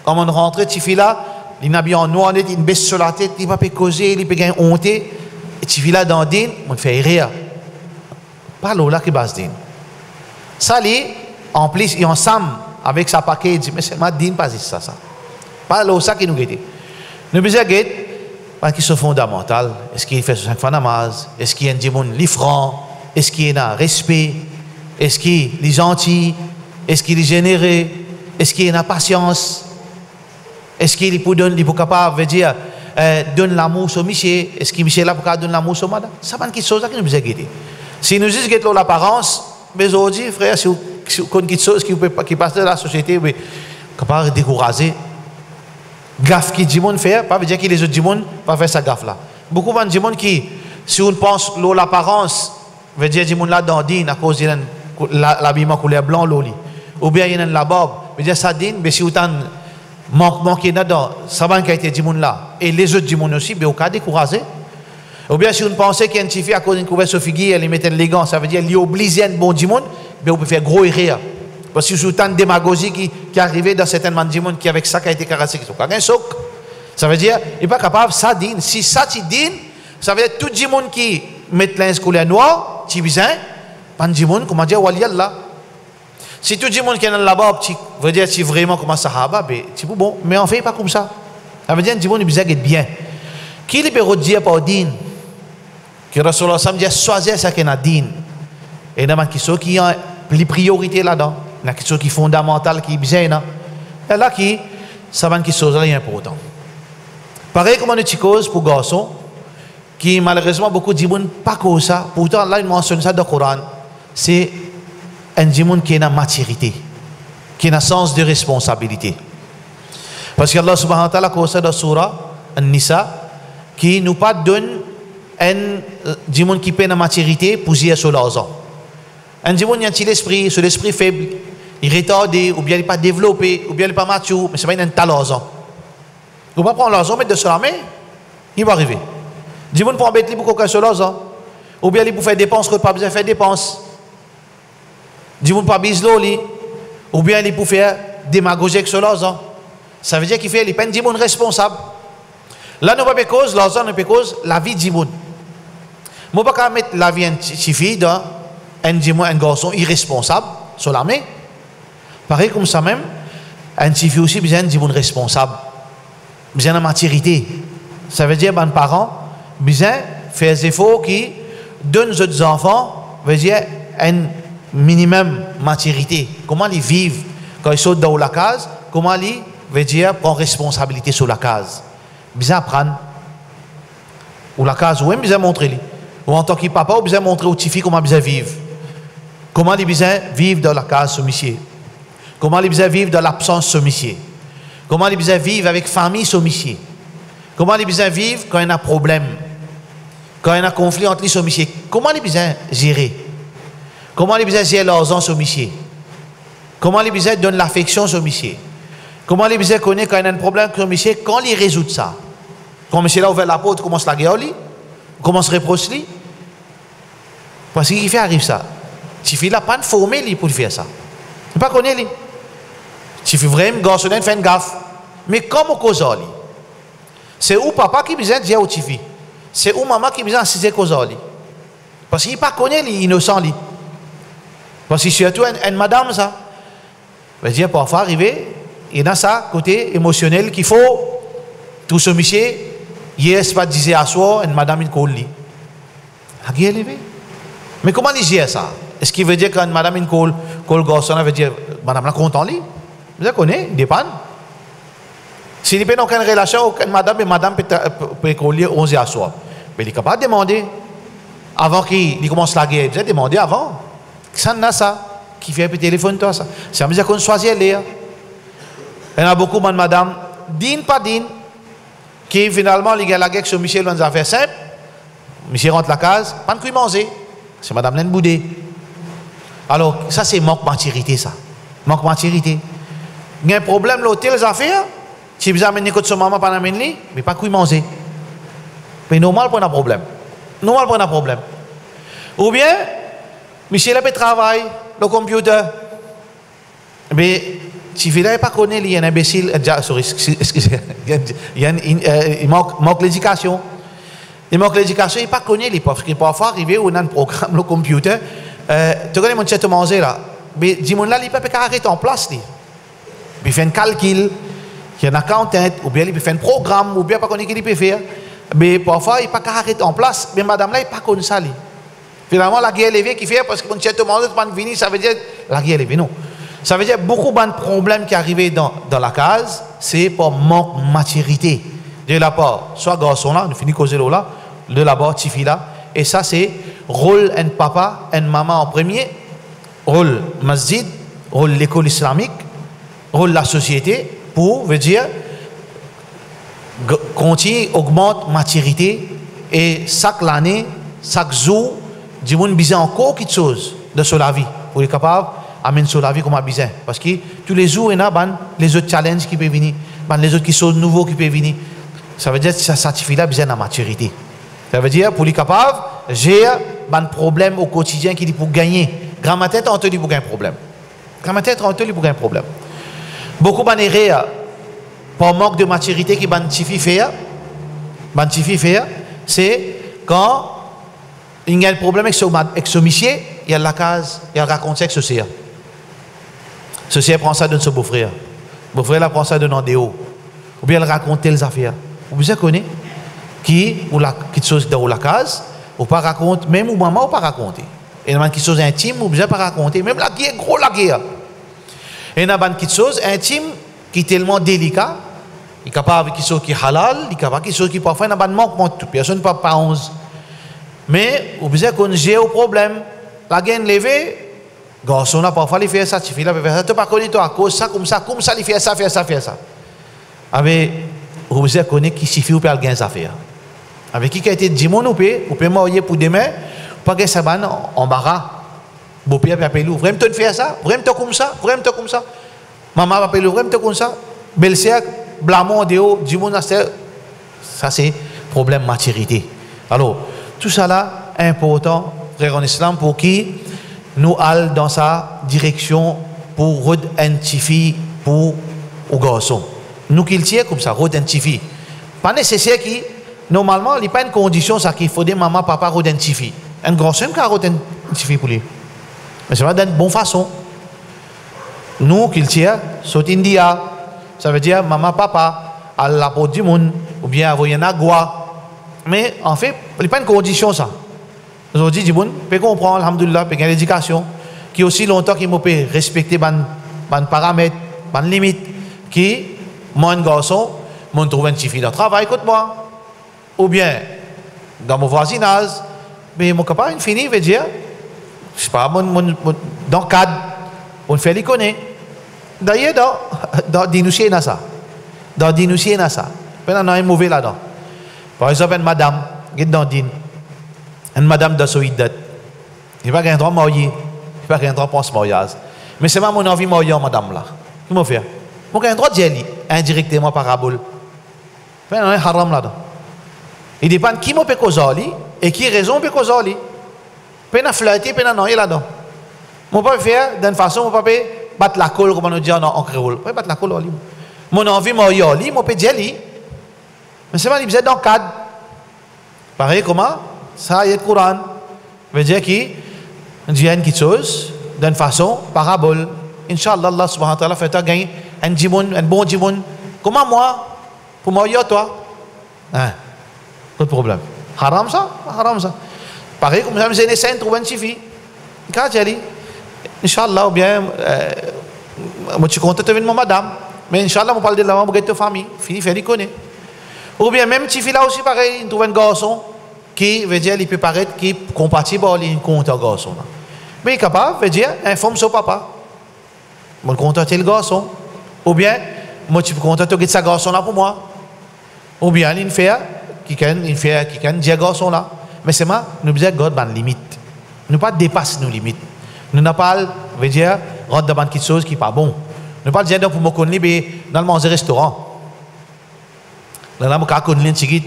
Speaker 2: quand on rentre, petit fille là, il habille en noir, il baisse sur la tête, il va pas causer, il peut gagner honte, et petit fille là dans din, on fait rire. Pas l'ola qui base din. Ça lui, en plus, il ensemble avec sa paquet, il dit mais c'est ma din pas ça. Pas l'ola qui nous guette. Nous besoin guette parce qu'ils sont fondamentaux. Est-ce qu'il fait 5 fois namaz? Est-ce qu'il y a un démon franc? Est-ce qu'il y a un respect? Est-ce qu'il est gentil? Est-ce qu'il est généreux? Est-ce qu'il y a une patience? Est-ce qu'il est capable de dire donne l'amour sur Michel? Est-ce que Michel est capable de donner l'amour sur madame? Ça c'est quelque chose que nous besoin guetter. Si nous juste guettons l'apparence, mais aujourd'hui, frère, si vous avez quelque chose qui passe dans la société, vous êtes capable de décourager. Gaffe qui dit monde faire, pas veut dire que les autres disent pas faire sa gaffe là. Beaucoup de gens qui, si on pense l'apparence, veut dire que là dans din à cause de l'habillement couleur blanc l'oli, ou bien il y a la barbe, veut dire ça din, mais si vous avez manqué dedans, ça va qui a été dit là, et les autres disent aussi, mais au cas décourager. Ou bien si on pense qu'il y a une fille à cause d'une couverture sur figure, elle met les gants, ça veut dire qu'il oblige un bon dimon, mais on peut faire gros rire. Parce que c'est tant de démagogie qui est arrivée dans certains gens qui avec ça qui a été caressé. Ça veut dire qu'il n'est pas capable, ça dit. Si ça tu dis, ça veut dire tout le monde qui met l'un couleur noir, tu viens, pas de monde, comment dire, waliyallah. Si tout le monde qui est là-bas, tu veux dire, tu vraiment comme un sahaba, tu dis bon, mais on ne fait pas comme ça. Ça veut dire que tout le monde est bien. Qui peut dire par din? Que Rasulullah dit, choisir ce qui est din. Et il y a des choses qui ont les priorités là-dedans. Il y a quelque chose qui est fondamental, qui est bien. Et là, ça va être quelque chose d'important. Pareil comme une petite cause pour les garçons, qui malheureusement beaucoup de gens ne pas comme ça. Pourtant, là, il mentionne ça dans le Coran. C'est un gens qui a une maturité, qui a un sens de responsabilité. Parce que Allah subhanahu wa ta'ala, dans la surah An-Nisa, qui nous pas donne un gens qui a une maturité pour dire sur leurs ans. Un gens qui a l'esprit, sur l'esprit faible, il est retardé, ou bien il n'est pas développé, ou bien il n'est pas mature, mais ce n'est pas un talent. Vous ne pouvez pas prendre l'argent, mettre sur la main, il va arriver. Dis vous ne pouvez pas mettre pour sur l'argent, ou bien il peut faire dépenses, il ne pas besoin de faire dépenses. Dis vous ne pouvez pas biser ou bien il peut faire démagogie sur l'argent. Ça veut dire qu'il fait, il n'est pas un dimon responsable. Là, nous ne pouvons pas cause, l'argent ne peut cause la vie de dimon. Je ne peux pas mettre la vie de fille dans un garçon irresponsable sur la main. Pareil comme ça même, un petit fille aussi besoin d'un responsable, besoin de maturité. Ça veut dire que les parents besoin faire des efforts qui donnent aux enfants, veut dire un minimum maturité. Comment ils vivent quand ils sont dans la case, comment ils veut dire prendre responsabilité sur la case. Besoin apprendre. Ou la case, ou même besoin montrer. Ou en tant que papa, ou besoin montrer aux petites filles comment ils vivent. Comment ils besoin vivre dans la case sur monsieur. Comment ils vivent dans l'absence sur monsieur. Comment ils vivent avec famille sur monsieur. Comment ils vivent quand il y a un problème. Quand il y a un conflit entre les sur monsieur. Comment ils gérer. Comment ils gérer leurs ans sur monsieur. Comment ils donnent l'affection sur monsieur. Comment ils connaissent quand il y a un problème sur monsieur. Quand ils résoudent ça. Quand monsieur a ouvert la porte, commence la guerre, commence à reprocher. Parce qu'il fait arrive ça. Si il n'a pas de formé pour faire ça. Il ne pas connaître. Si il vraiment garçon fait une gaffe. Mais comment cause lui? C'est où papa qui besoin de dire au tifi. C'est où maman qui besoin d'assister cause lui. Parce qu'il ne pas connaît l'innocent lui. Parce que surtout une madame ça. veut dire parfois arriver, il y a ça côté émotionnel qu'il faut tout ce monsieur yes pas disait à soi une madame une colle li. Mais comment il gère ça? Est-ce qu'il veut dire qu'une madame une colle garçon veut dire madame la content lui? Vous connaissez, il dépend. S'il n'y a aucune relation avec madame et madame peut coller 11 à soi. Mais il est capable de demander avant qu'il commence la guerre, il a demandé avant. Ça n'a ça qui fait un peu téléphone toi ça. C'est à dire qu'on choisit les. Il y a beaucoup de madame
Speaker 3: din pas din, qui finalement, il y a la guerre sur Michel, on a fait simple. Michel rentre la case, pas de quoi manger. C'est madame Nen Boudé. Alors, ça, c'est manque de maturité, ça. Manque de maturité. Il y a un problème, l'hôtel, les affaires. Si vous amenez votre maman, pas d'amener, mais pas de quoi manger. Mais normal, pour un problème. Normal, pour un problème. Ou bien, Michel a fait travail, le computer. Mais, si vous n'avez pas connu, il y a un imbécile, sorry, excusez, il manque l'éducation. Il manque l'éducation, il n'est pas connu, parce qu'il peut parfois arriver où on a un programme, le computer. Tu connais mon chat manger là. Mais dis-moi là, il peut pas arrêter en place. Il fait un calcul, il y a un accountant, ou bien il peut faire un programme, ou bien pas connaître qu'il peut faire. Mais parfois, il ne peut pas arrêter en place. Mais madame là, il n'est pas connu ça. Finalement, la guerre est élevée qui fait, parce que mon chat manger, tu ne venir, ça veut dire la guerre est élevée. Non. Ça veut dire beaucoup de problèmes qui arrivent dans la case, c'est pour manque de maturité. De la part, soit garçon là, nous finissons causer là, de la part, tifi là. Et ça, c'est rôle un papa, un maman en premier, rôle masjid, rôle l'école islamique, rôle la société, pour, veut dire, continue, augmente maturité, et chaque année, chaque jour, du monde besoin encore quelque chose de sur la vie, pour être capable d'amener sur la vie comme a besoin. Parce que tous les jours, il y a les autres challenges qui peuvent venir, les autres qui sont nouveaux qui peuvent venir. Ça veut dire que ça certifie là besoin de maturité. Ça veut dire pour les capables, j'ai un problème au quotidien qui dit pour gagner. Grand matin, on te dit pour gagner un problème. Grand matin, on te dit pour gagner un problème. Beaucoup d'erreurs par manque de maturité qui bantifie faire, c'est quand il y a un problème avec ce monsieur, il y a la case, il y a le raconte avec ceci. Ceci prend ça de ce beau-frère. Beau-frère prend ça de Nandéo. Ou bien il raconte les affaires. Vous connaissez qui ou la quelque chose dans la case ou pas raconte même ou maman ou pas raconter et il y a quelque chose intime ou bien pas raconter même la guerre gros la guerre et il y a quelque chose intime qui est tellement délicat il est capable quelque chose qui est halal il est capable quelque chose qui parfois il y a un manquement tout personne pas 11 mais ou bien qu'on j'ai au problème la guerre levée garçon là parfois il fait ça tu fais là faire ça tu pas connais toi à cause ça comme ça il fait ça avec vous connaissez qui suffit ou pas gagner des affaires. Avec qui a été dit mon ou peut marier pour demain, pas que ça ban embarras. Beau-père peut appeler vraiment te faire ça, vraiment comme ça. Maman va appeler vraiment comme ça. Belle-sœur blamant déo, dit mon ça c'est problème maturité. Alors, tout ça là important frère en islam pour qui nous allons dans sa direction pour identifier pour aux garçons. Nous qu'il tient comme ça, identifier. Pas nécessaire qui, normalement, il n'y a pas une condition ça qu'il faut des maman, papa identifier. Un garçon qui identifier pour lui. Mais ça va d'une bonne façon. Nous qu'il tient, saut India, ça veut dire maman, papa, à la porte du monde, ou bien avoir un agua. Mais en fait, il n'y a pas une condition ça. Aujourd'hui, du monde, peut comprendre, alhamdoulilah, peut gagner l'éducation, qui aussi longtemps qu'il peut respecter les paramètres, les limites, qui moi, un garçon, je trouve une petite fille de travail, écoute-moi. Ou bien, dans mon voisinage, mais mon copain, il finit, veut dire, je sais pas, dans le cadre, on fait les connaître. D'ailleurs, dans dénoncer, il y a ça. Dans dénoncer, il y a ça. Il y a un mauvais là-dedans. Par exemple, une madame, qui est dans une madame de Soïdat. Il va gagner un droit marié. Il va gagner un droit pour ce mariage. Mais c'est pas mon envie de marier, madame là. Comment faire? Moi, j'ai un droit d'y aller indirectement par parabole. Il y a un haram là-dedans. Il dépend qui m'a fait causer et qui raison peut causer. Il y a flirter, il y a noyer là-dedans. Je ne peux pas faire d'une façon, je ne peux pas battre la colle, comme on dit en créole. Je ne peux pas battre la colle. Mon envie m'a y aller, je peux dire aller. Mais c'est pas, il dans le cadre. Pareil, comment? Ça, il y a le Coran. Ça veut dire qu'il y a quelque chose d'une façon parabole. Inch'Allah, Allah subhanahu wa ta'ala fait gagner un bon djimoun. Comment moi? Pour moi, toi? Hein? Pas de problème. Haram ça? Pareil, comme ça, je me suis trouvé une fille. Quand j'ai dit, Inch'Allah, ou bien, moi, je suis content de venir, madame. Mais Inch'Allah, on parle de la maman, de famille. Fini, fait, il connaît. Ou bien, même si là aussi, pareil, il trouve un garçon qui veut dire, il peut paraître qui est compatible avec un compte garçon. Mais il est capable, veut dire, informe son papa. Mon compte le garçon. Ou bien, moi tu peux contenter de ce garçon là pour moi. Ou bien il fait qui can dire garçon là. Mais c'est moi, nous disons God ban limite. Nous pas dépasser nos limites. Nous n'a pas veut dire rentrer dans quelque chose qui pas bon. Nous pas dire pour me connaître dans le manger restaurant. Là moi ka connaître tigit.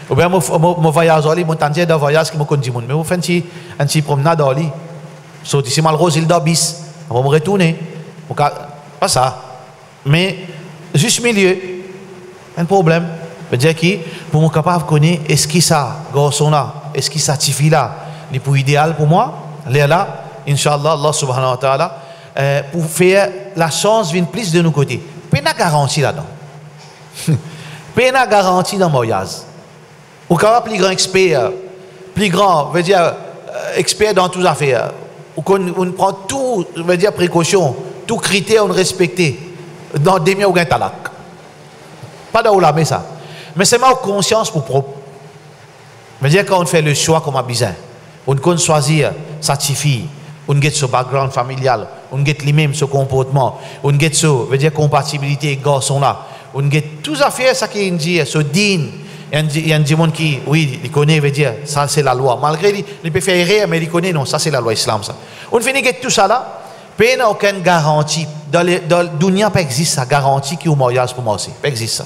Speaker 3: Ou bien mon voyage ali, mon tante de voyage qui me connaît monde. Mais vous faites un petit promenade ali. Sorti c'est mal rose il d'obis. On va me retourner. Pas ça. Mais juste milieu. Un problème. Veut dire qui pour me capable de connaître est-ce que ça garçon là, est-ce que ça fille là, c'est pour idéal pour moi. Là Inch'Allah Allah subhanahu wa ta'ala pour faire la chance vient plus de nos côtés. Pas une garantie là-dedans. Pas une garantie dans le mariage. Ou capable plus grand expert, plus grand, veut dire expert dans toutes les affaires. Ou qu'on prend tout, veut dire précaution, tout critère on respecter dans des miens ou gain talak. Pas de mais ça. Mais c'est ma conscience pour propre. Veut dire quand on fait le choix comme a besoin, on peut choisir sa fille, on get son background familial, on get lui-même son comportement, on get son, veut dire compatibilité garçon là, on get tout affaire ça qui dit, ce din. Il y a des gens qui, oui, ils connaissent, veut dire, ça c'est la loi. Malgré il peut faire erreur, mais ils connaissent, non, ça c'est la loi islam. Ça. On finit avec tout ça là, il n'y a aucune garantie. Dans le dunya, pas existe ça, garantie qui est au mariage pour moi aussi. Pas existe ça.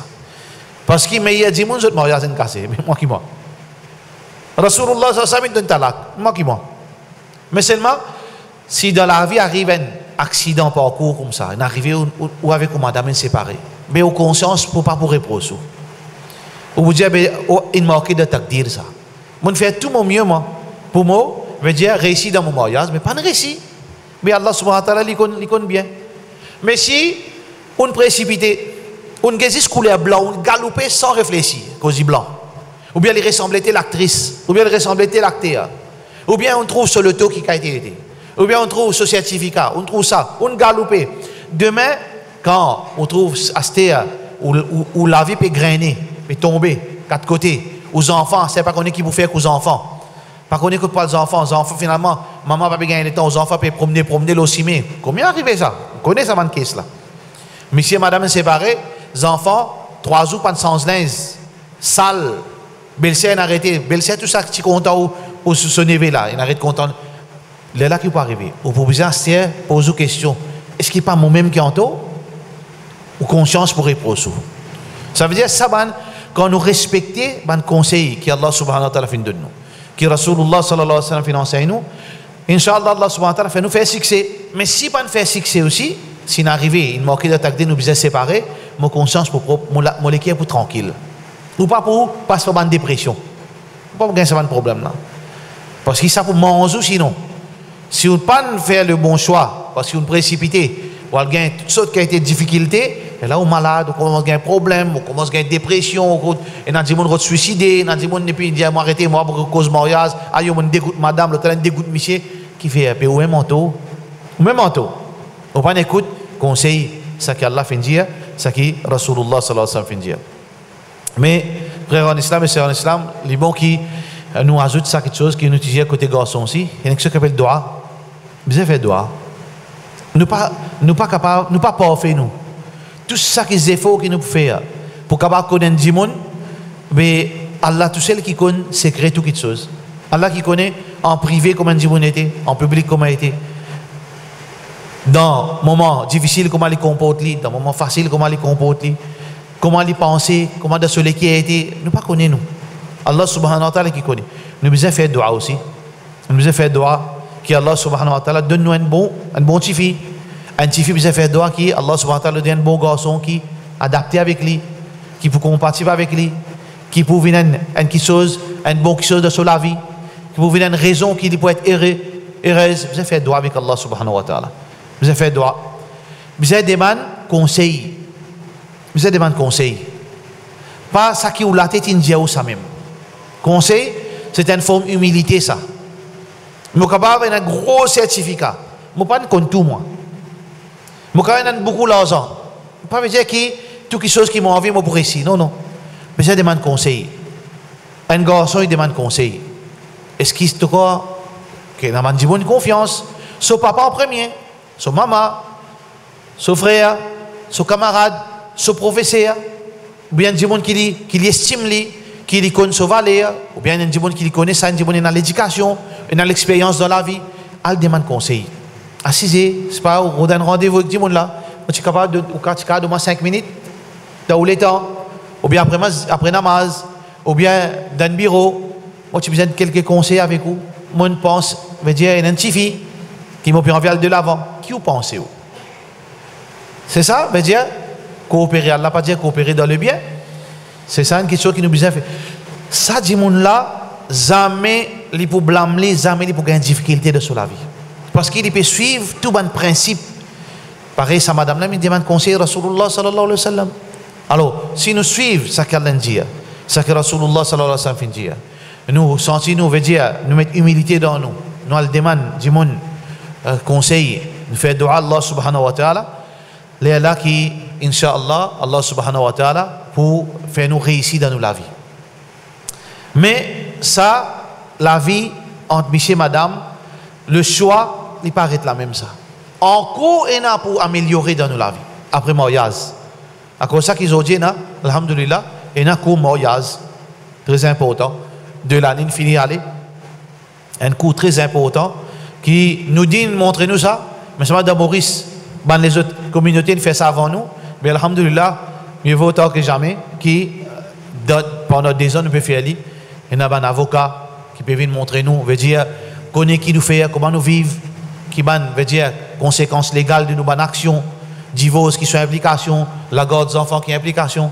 Speaker 3: Parce qu'il y a des gens qui mariage sont cassés, mais moi qui moi. Rasulullah sallallahu alayhi wa sallam donne talak, moi qui moi. Mais seulement, si dans la vie arrive un accident parcours comme ça, un arrivé ou avec une madame séparée, mais aux conscience pour pas pour reprocher. Ou vous dites, il manque de takdir ça. Moi, je fais tout mon mieux, moi. Pour moi, je veux dire, réussir dans mon mariage, mais pas de réussir. Mais Allah subhanahu wa ta'ala, il connaît bien. Mais si on précipite, on gagne couleur blanc, on galope sans réfléchir, cause blanc. Ou bien il ressemblait à l'actrice, ou bien il ressemblait à l'acteur. Ou bien on trouve sur le taux qui a été. Ou bien on trouve sur le certificat, on trouve ça, on galope. Demain, quand on trouve astéa, où la vie peut grainer, peut tomber, quatre côtés, aux enfants, c'est pas qu'on est qui vous fait qu'aux enfants. Pas qu'on écoute pas les enfants finalement, maman va pas gagner le temps, aux enfants peuvent promener l'ossimé. Combien arrive ça? On connaît ça, caisse là. Monsieur et madame séparés, les enfants, 3 jours, pas de sans linge, sale, belle-sœur arrêté, belle-sœur tout ça, qui content ou ce niveau là, il arrête content. C'est là qui peut arriver. Ou pour vous assister, poser une question. Est-ce qu'il n'y a pas moi-même qui entend? Ou conscience pour répondre? Ça veut dire ça, quand nous respectons le conseil que Allah subhanahu wa ta'ala fait de nous, que Rasulullah sallallahu alayhi wa sallam fait enseigne nous, Inch'Allah Allah subhanahu wa ta'ala fait nous faire succès. Mais si pas nous faire succès aussi, si nous arrivons, il manque d'attaque, nous besoin séparer, mon conscience pour propre, mon équipe pour tranquille. Ou pas pour passer par une dépression. Pas pour gagner ce problème là. Parce que ça pour manger sinon. Si on ne pas faire le bon choix, parce qu'on précipité, ou on gagne toutes sortes de difficultés, et là on est malade, on commence à gagner un problème, on commence à gagner une dépression, et on a des gens qui se suicider, on a des gens qui disent arrêtez moi pour cause de mariage, aïe on dégoûte madame, l'autre dégoûte monsieur, qui fait ou même manteau, on pas écoute conseil, ça qu'Allah fait dire, ça qui Rasulullah sallallahu alayhi wa sallam fait dire. Mais frère en islam et sœurs en islam, les bons qui nous ajoutent ça quelque chose qui nous dit côté garçon aussi, il y a quelque chose qui s'appelle doigt. Bien fait doigt. Nous pas capables, nous pas parfaits nous. Tout ça qui est efforts qui nous faire pour capable connaître du monde, mais Allah tout seul qui connaît secret tout quelque chose. Allah qui connaît en privé comment du monde était, en public comment il était. Dans moments difficiles comment il comporte, dans moments faciles comment il comporte, comment il pense, comment de celui qui a été, nous pas connaît nous. Allah subhanahu wa ta'ala qui connaît. Nous devons faire dua aussi. Nous devons faire dua qui Allah subhanahu wa ta'ala donne nous un bon tifi. Un tifi besoin faire dua qui Allah subhanahu wa ta'ala donne un bon garçon qui adapté avec lui, qui peut compatible avec lui, qui peut venir un chose, un bon chose de sur la vie, qui peut venir une raison qui peut être heureuse. Besoin faire dua avec Allah subhanahu wa ta'ala. Besoin faire dua. Besoin demander conseil. Besoin demander conseil. Pas ça qui ou la tête indien ou ça même. Conseil, c'est une forme d'humilité ça. Je suis capable d'avoir un gros certificat. Je ne suis pas contre tout moi. Je suis capable d'avoir beaucoup d'argent. Je ne peux pas dire que toutes les choses qui m'ont envie, je pourrais ici. Non, non. Mais je demande conseil. Un garçon, il demande conseil. Est-ce qu'il est encore qu'il a une bonne confiance? Son papa en premier, son maman, son frère, son camarade. ce professeur, ou bien du monde qui estime lui, qui lui connaît sa valeur, ou bien du monde qui lui connaît ça, du monde dans l'éducation, dans l'expérience dans la vie, elle demande conseil. Assisez, c'est pas, on donne rendez-vous avec du monde là, tu es capable de moi 5 minutes, dans le temps, ou bien après namaz, ou bien dans le bureau, moi tu as besoin de quelques conseils avec vous. Moi je pense, veut dire, il y a une petite fille qui m'a pu envier de l'avant. Qui vous pensez? C'est ça, veut dire, coopérer, Allah pas dire coopérer dans le bien. C'est ça une question qui nous besoin de faire. Ça, dit monde là, jamais il peut blâmer, jamais il peut gagner difficulté de sur la vie. Parce qu'il peut suivre tout bon principe. Pareil, ça madame là, il demande conseil Rasulullah sallallahu alayhi wa sallam. Alors, si nous suivons ce qu'Allah dit, ce que Rasulullah sallallahu alayhi wa sallam dit, nous sentons, nous veut dire, nous mettons humilité dans nous. Nous le demandons du monde conseil, nous faisons dua Allah subhanahu wa ta'ala. Les là qui, Inch'Allah, Allah subhanahu wa ta'ala, pour faire nous réussir dans la vie. Mais ça, la vie entre monsieur et madame, le choix, il paraît la même ça. Encore, il y a pour améliorer dans la vie. Après mariage. À cause de ça qu'ils ont dit, alhamdulillah, il y a un cours mariage, très important, de l'année finie aller. Un cours très important qui nous dit, montrez-nous ça. Mais c'est Madame Maurice, les autres communautés font ça avant nous. Mais alhamdulillah, mieux vaut tard que jamais, qui, pendant des ans, nous pouvons faire. Il y a un avocat qui peut venir montrer nous, veut dire, connaît qui nous fait, comment nous vivons, qui veut dire, conséquences légales de nos bonnes actions, divorce qui sont implications, la garde des enfants qui est implication.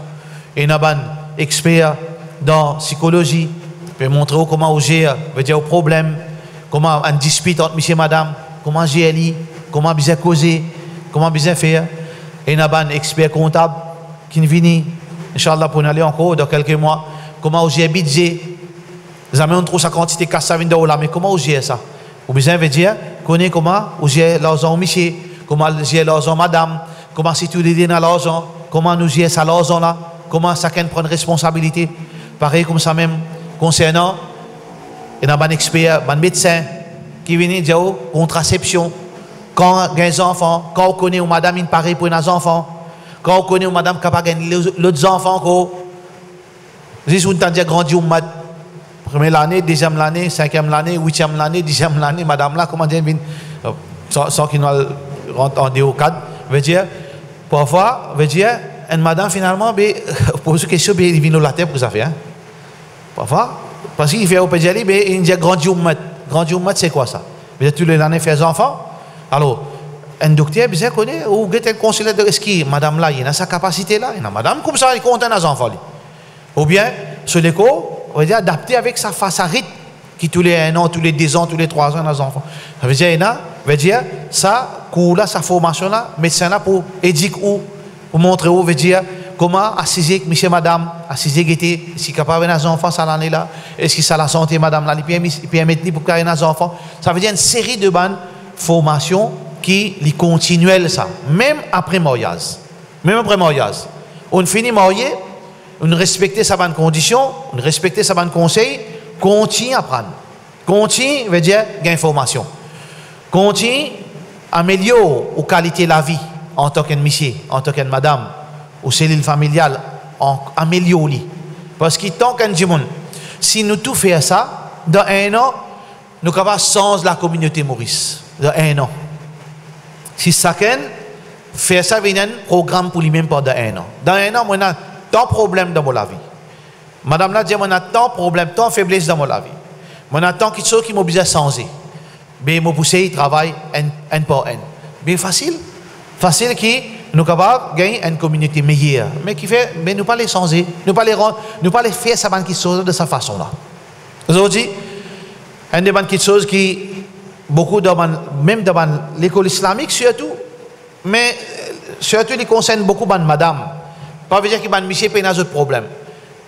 Speaker 3: Et il y a un expert dans la psychologie, peut montrer comment on gère, veut dire, au problème, comment on dispute entre monsieur et madame, comment gérer, comment bien causer, comment bien faire. Et il y a un expert comptable qui vient, Inch'Allah, pour aller encore dans quelques mois, comment on gère le budget. Nous avons trop sa quantité de casse, ça vient de là, mais comment on gère ça? Ou bien veut dire, connaît comment on gère l'argent monsieur, comment on gère l'argent madame, comment c'est tout l'aider dans l'argent, comment nous gère ça l'argent là, comment chacun prend une responsabilité. Pareil comme ça même, concernant, il y a un expert, un médecin qui vient dire contraception. Quand il y a des enfants, quand on connaît où madame il pareil pour les enfants, quand on connaît où madame capable de gagner les enfants, si on t'a dit grandi ou mat, première année, deuxième année, cinquième année, huitième année, dixième année, madame là, comment dire, sans qu'il nous rentre en déo cadre, veut dire, parfois, veut dire, une madame finalement, pose une question, il vient la tête pour ça faire. Parfois, parce qu'il fait au pédiatrie, il dit grandi ou mat. Grandi ou mat, c'est quoi ça? Vous êtes tous les années fait des enfants. Alors, un docteur, bien connaît, ou un conseiller de ski, madame là, il a sa capacité là, il a madame comme ça, il compte les enfants. Ou bien, sur l'écho, on va dire adapté avec sa face à rythme, qui tous les 1 an, tous les 2 ans, tous les 3 ans, les enfants. Ça veut dire, ça, cours là, sa formation là, médecin là, pour éduquer ou, pour montrer où, veut dire, comment assiser avec monsieur, madame, assiser guetter, si capable de les enfants, ça l'année là, est-ce que ça la santé, madame là, il peut mettre pour carrer les enfants. Ça veut dire une série de bonnes formation qui est continuelle ça, même après mariage. Même après mariage. On finit marié, on respecte sa bonne condition, on respecte sa bonne conseil, continue à apprendre. Continue veut dire gain formation. Continue améliorer la qualité de la vie en tant que monsieur, en tant que madame, ou cellule familiale, améliorer. Parce que tant qu'un monde, si nous tout faisons ça, dans 1 an, nous sommes capables de changer la communauté Maurice. Dans 1 an. Si chacun fait ça, il y a un programme pour lui-même pendant 1 an. Dans 1 an, on a tant de problèmes dans ma vie. Madame l'a dit, on a tant de problèmes, tant de faiblesses dans ma vie. On a tant de choses qui m'obligent à changer. Mais je pousse à travailler un par un. Bien facile. Facile qui nous capables de gagner une communauté meilleure. Mais qui fait, mais nous ne pas les changer, nous ne pas les faire ça qui chose de cette façon-là. Aujourd'hui, une des bonnes choses qui beaucoup même dans l'école islamique surtout, mais surtout ils concernent beaucoup de madame. Pas veut dire qu'il y a monsieur qui a d'autres problèmes.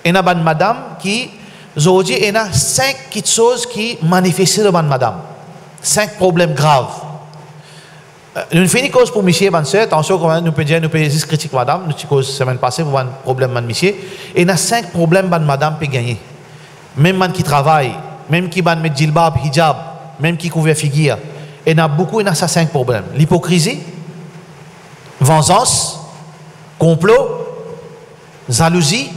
Speaker 3: Il y a des madame qui aujourd'hui il y a 5 choses qui manifestent devant madame. 5 problèmes graves. Nous finissons cause pour monsieur, attention, nous pouvons dire, nous pouvons juste critiquer madame, nous avons cause semaine passée pour un problème de monsieur. Et il y a 5 problèmes que madame peut gagner. Même man qui travaille, même qui met djilbab, hijab, même qui couvre figure. Il y a beaucoup, il y a 5 problèmes. L'hypocrisie, vengeance, complot jalousie,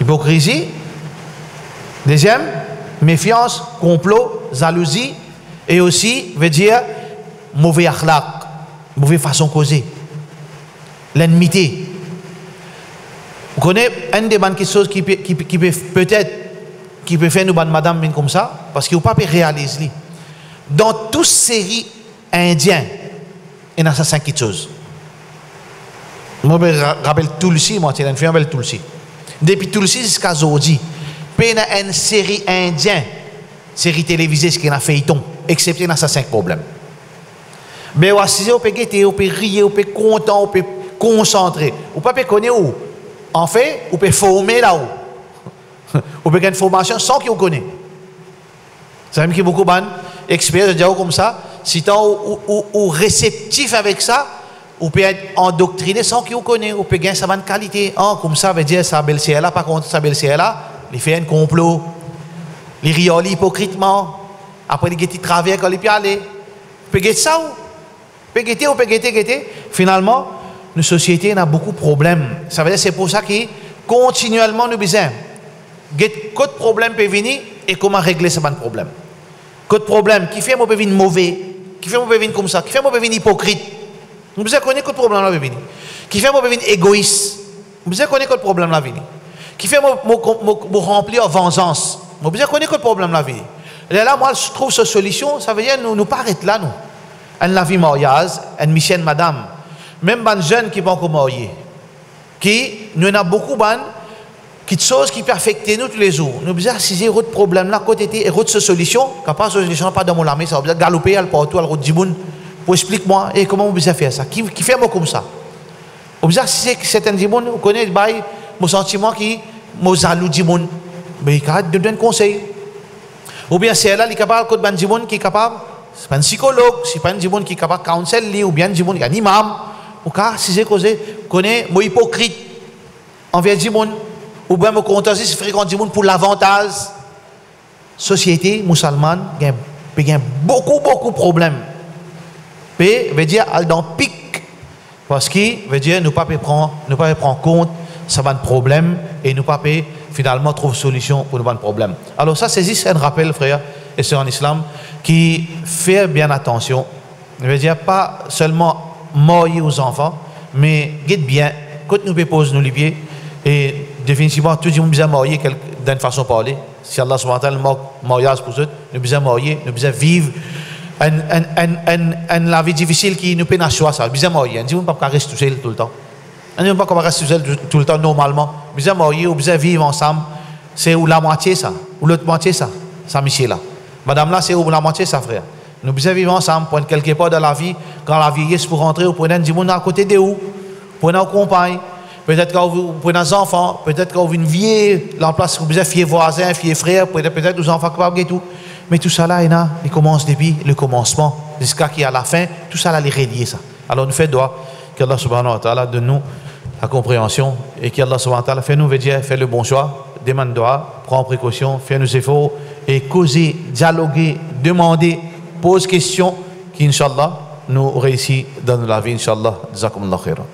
Speaker 3: hypocrisie. Deuxième, méfiance, complot, jalousie. Et aussi, veut dire, mauvais akhlaq, mauvaise façon de causer. L'ennemité. Vous connaissez une des bonnes choses qui peut peut-être qui peut faire nous bonnes madame comme ça, parce qu'il ne peut pas réaliser. Dans toute série indienne, il y a 5 choses. Moi, je me rappelle Tulsi, moi, je me rappelle Tulsi. Depuis Tulsi jusqu'à aujourd'hui, il y a une série indienne, série télévisée, qui a fait feuilleton, excepté dans ces 5 problèmes. Mais on peut guetter, on peut rire, on peut content, on peut concentrer. On peut pas connaître où. En fait, on peut former là-haut. On peut gagner une formation sans qu'on connaisse. Ça veut dire qu'il y a beaucoup d'experts comme ça. Si tu es réceptif avec ça, on peut être endoctriné sans qu'on connaisse. On peut gagner sa bonne qualité. Comme ça, veut dire sa belle-sœur là, par contre, sa belle-sœur là, il fait un complot. Il riole hypocritement. Après, il travaille quand il peut aller. On peut gagner ça ou? On peut guetter. Finalement, nos sociétés ont beaucoup de problèmes. Ça veut dire que c'est pour ça que continuellement nous besoin. Quel problème peut venir et comment régler ce problème. Quel problème qui fait que peut venir mauvais, qui fait que peut venir comme ça, qui fait que peut venir hypocrite. Nous besoin connaître quel problème là venir. Qui fait que peut venir égoïste. Nous besoin connaître quel problème là venir. Qui fait que remplir vengeance. Nous besoin connaître quel problème là venir. Et là moi je trouve cette solution, ça veut dire nous pas arrêter là nous. Elle la vie mariage, une mission madame. Même les jeunes qui ne sont pas encore mariés. Nous avons beaucoup de choses qui peuvent affecter nous tous les jours. Nous avons si j'ai un problème là, côté et une solution, capable de solution pas dans mon armée, ça va galoper à partout à route Djiboun pour explique-moi et comment vous pouvez faire ça. Qui fait moi comme ça. Vous avez si c'est un Djiboun, vous connaissez mon sentiment qui me jaloux Djiboun. Mais il a donné un conseil. Ou bien c'est là, il est capable de faire Djiboun qui est capable. C'est pas un psychologue, c'est pas un Djiboun qui est capable de conseiller ou bien un Djiboun qui est un imam. Ou cas si j'ai causé, connais mon hypocrite envers Djiboun. Ou bien mon contentieux c'est fréquent Djiboun pour l'avantage. Société musulmane, il y a beaucoup de problèmes. Puis, veut dire, elle dans pic. Parce que, veut dire, nous ne pouvons pas prendre compte de ce problème et nous ne pouvons pas finalement trouver solution pour nos problèmes. Alors ça, c'est juste un rappel, frère et sœurs en islam, qui fait bien attention. Je veux dire, pas seulement marier aux enfants, mais guette bien, quand nous poser nos pieds, et définitivement, tout le monde besoin de marier d'une façon de parler. Si Allah subhanahu wa ta'ala mariage pour eux, nous besoin de marier, nous besoin de vivre la vie difficile qui nous peine à choix. Nous besoin de marier. Nous ne pouvons pas rester tout seul tout le temps. Nous ne pouvons pas rester tout seul tout le temps normalement. Nous besoin de marier, nous besoin de vivre ensemble. C'est où la moitié ça, ou l'autre moitié ça, ça monsieur là. Madame là, c'est où la moitié ça, frère. Nous besoin vivre ensemble, pour quelque part dans la vie, quand la vieillesse pour rentrer, vous prenez un petit monde à côté de vous, prenez un compagne, peut-être quand vous prenez des enfants, peut-être quand vous une vieille, la place vous besoin fier voisin, fier frère, peut-être aux enfants capables et tout. Mais tout ça là, il commence depuis le commencement, jusqu'à qui à la fin, tout ça là, les relier ça. Alors nous faisons droit, qu'Allah subhanahu wa ta'ala donne nous la compréhension et qu'Allah subhanahu wa ta'ala fait nous dire, fait le bon choix, demande droit, prend précaution, fait nos efforts et causer, dialoguer, demander, pose question qui, Inch'Allah, nous réussit dans la vie, Inch'Allah. Jazakumullah khairan.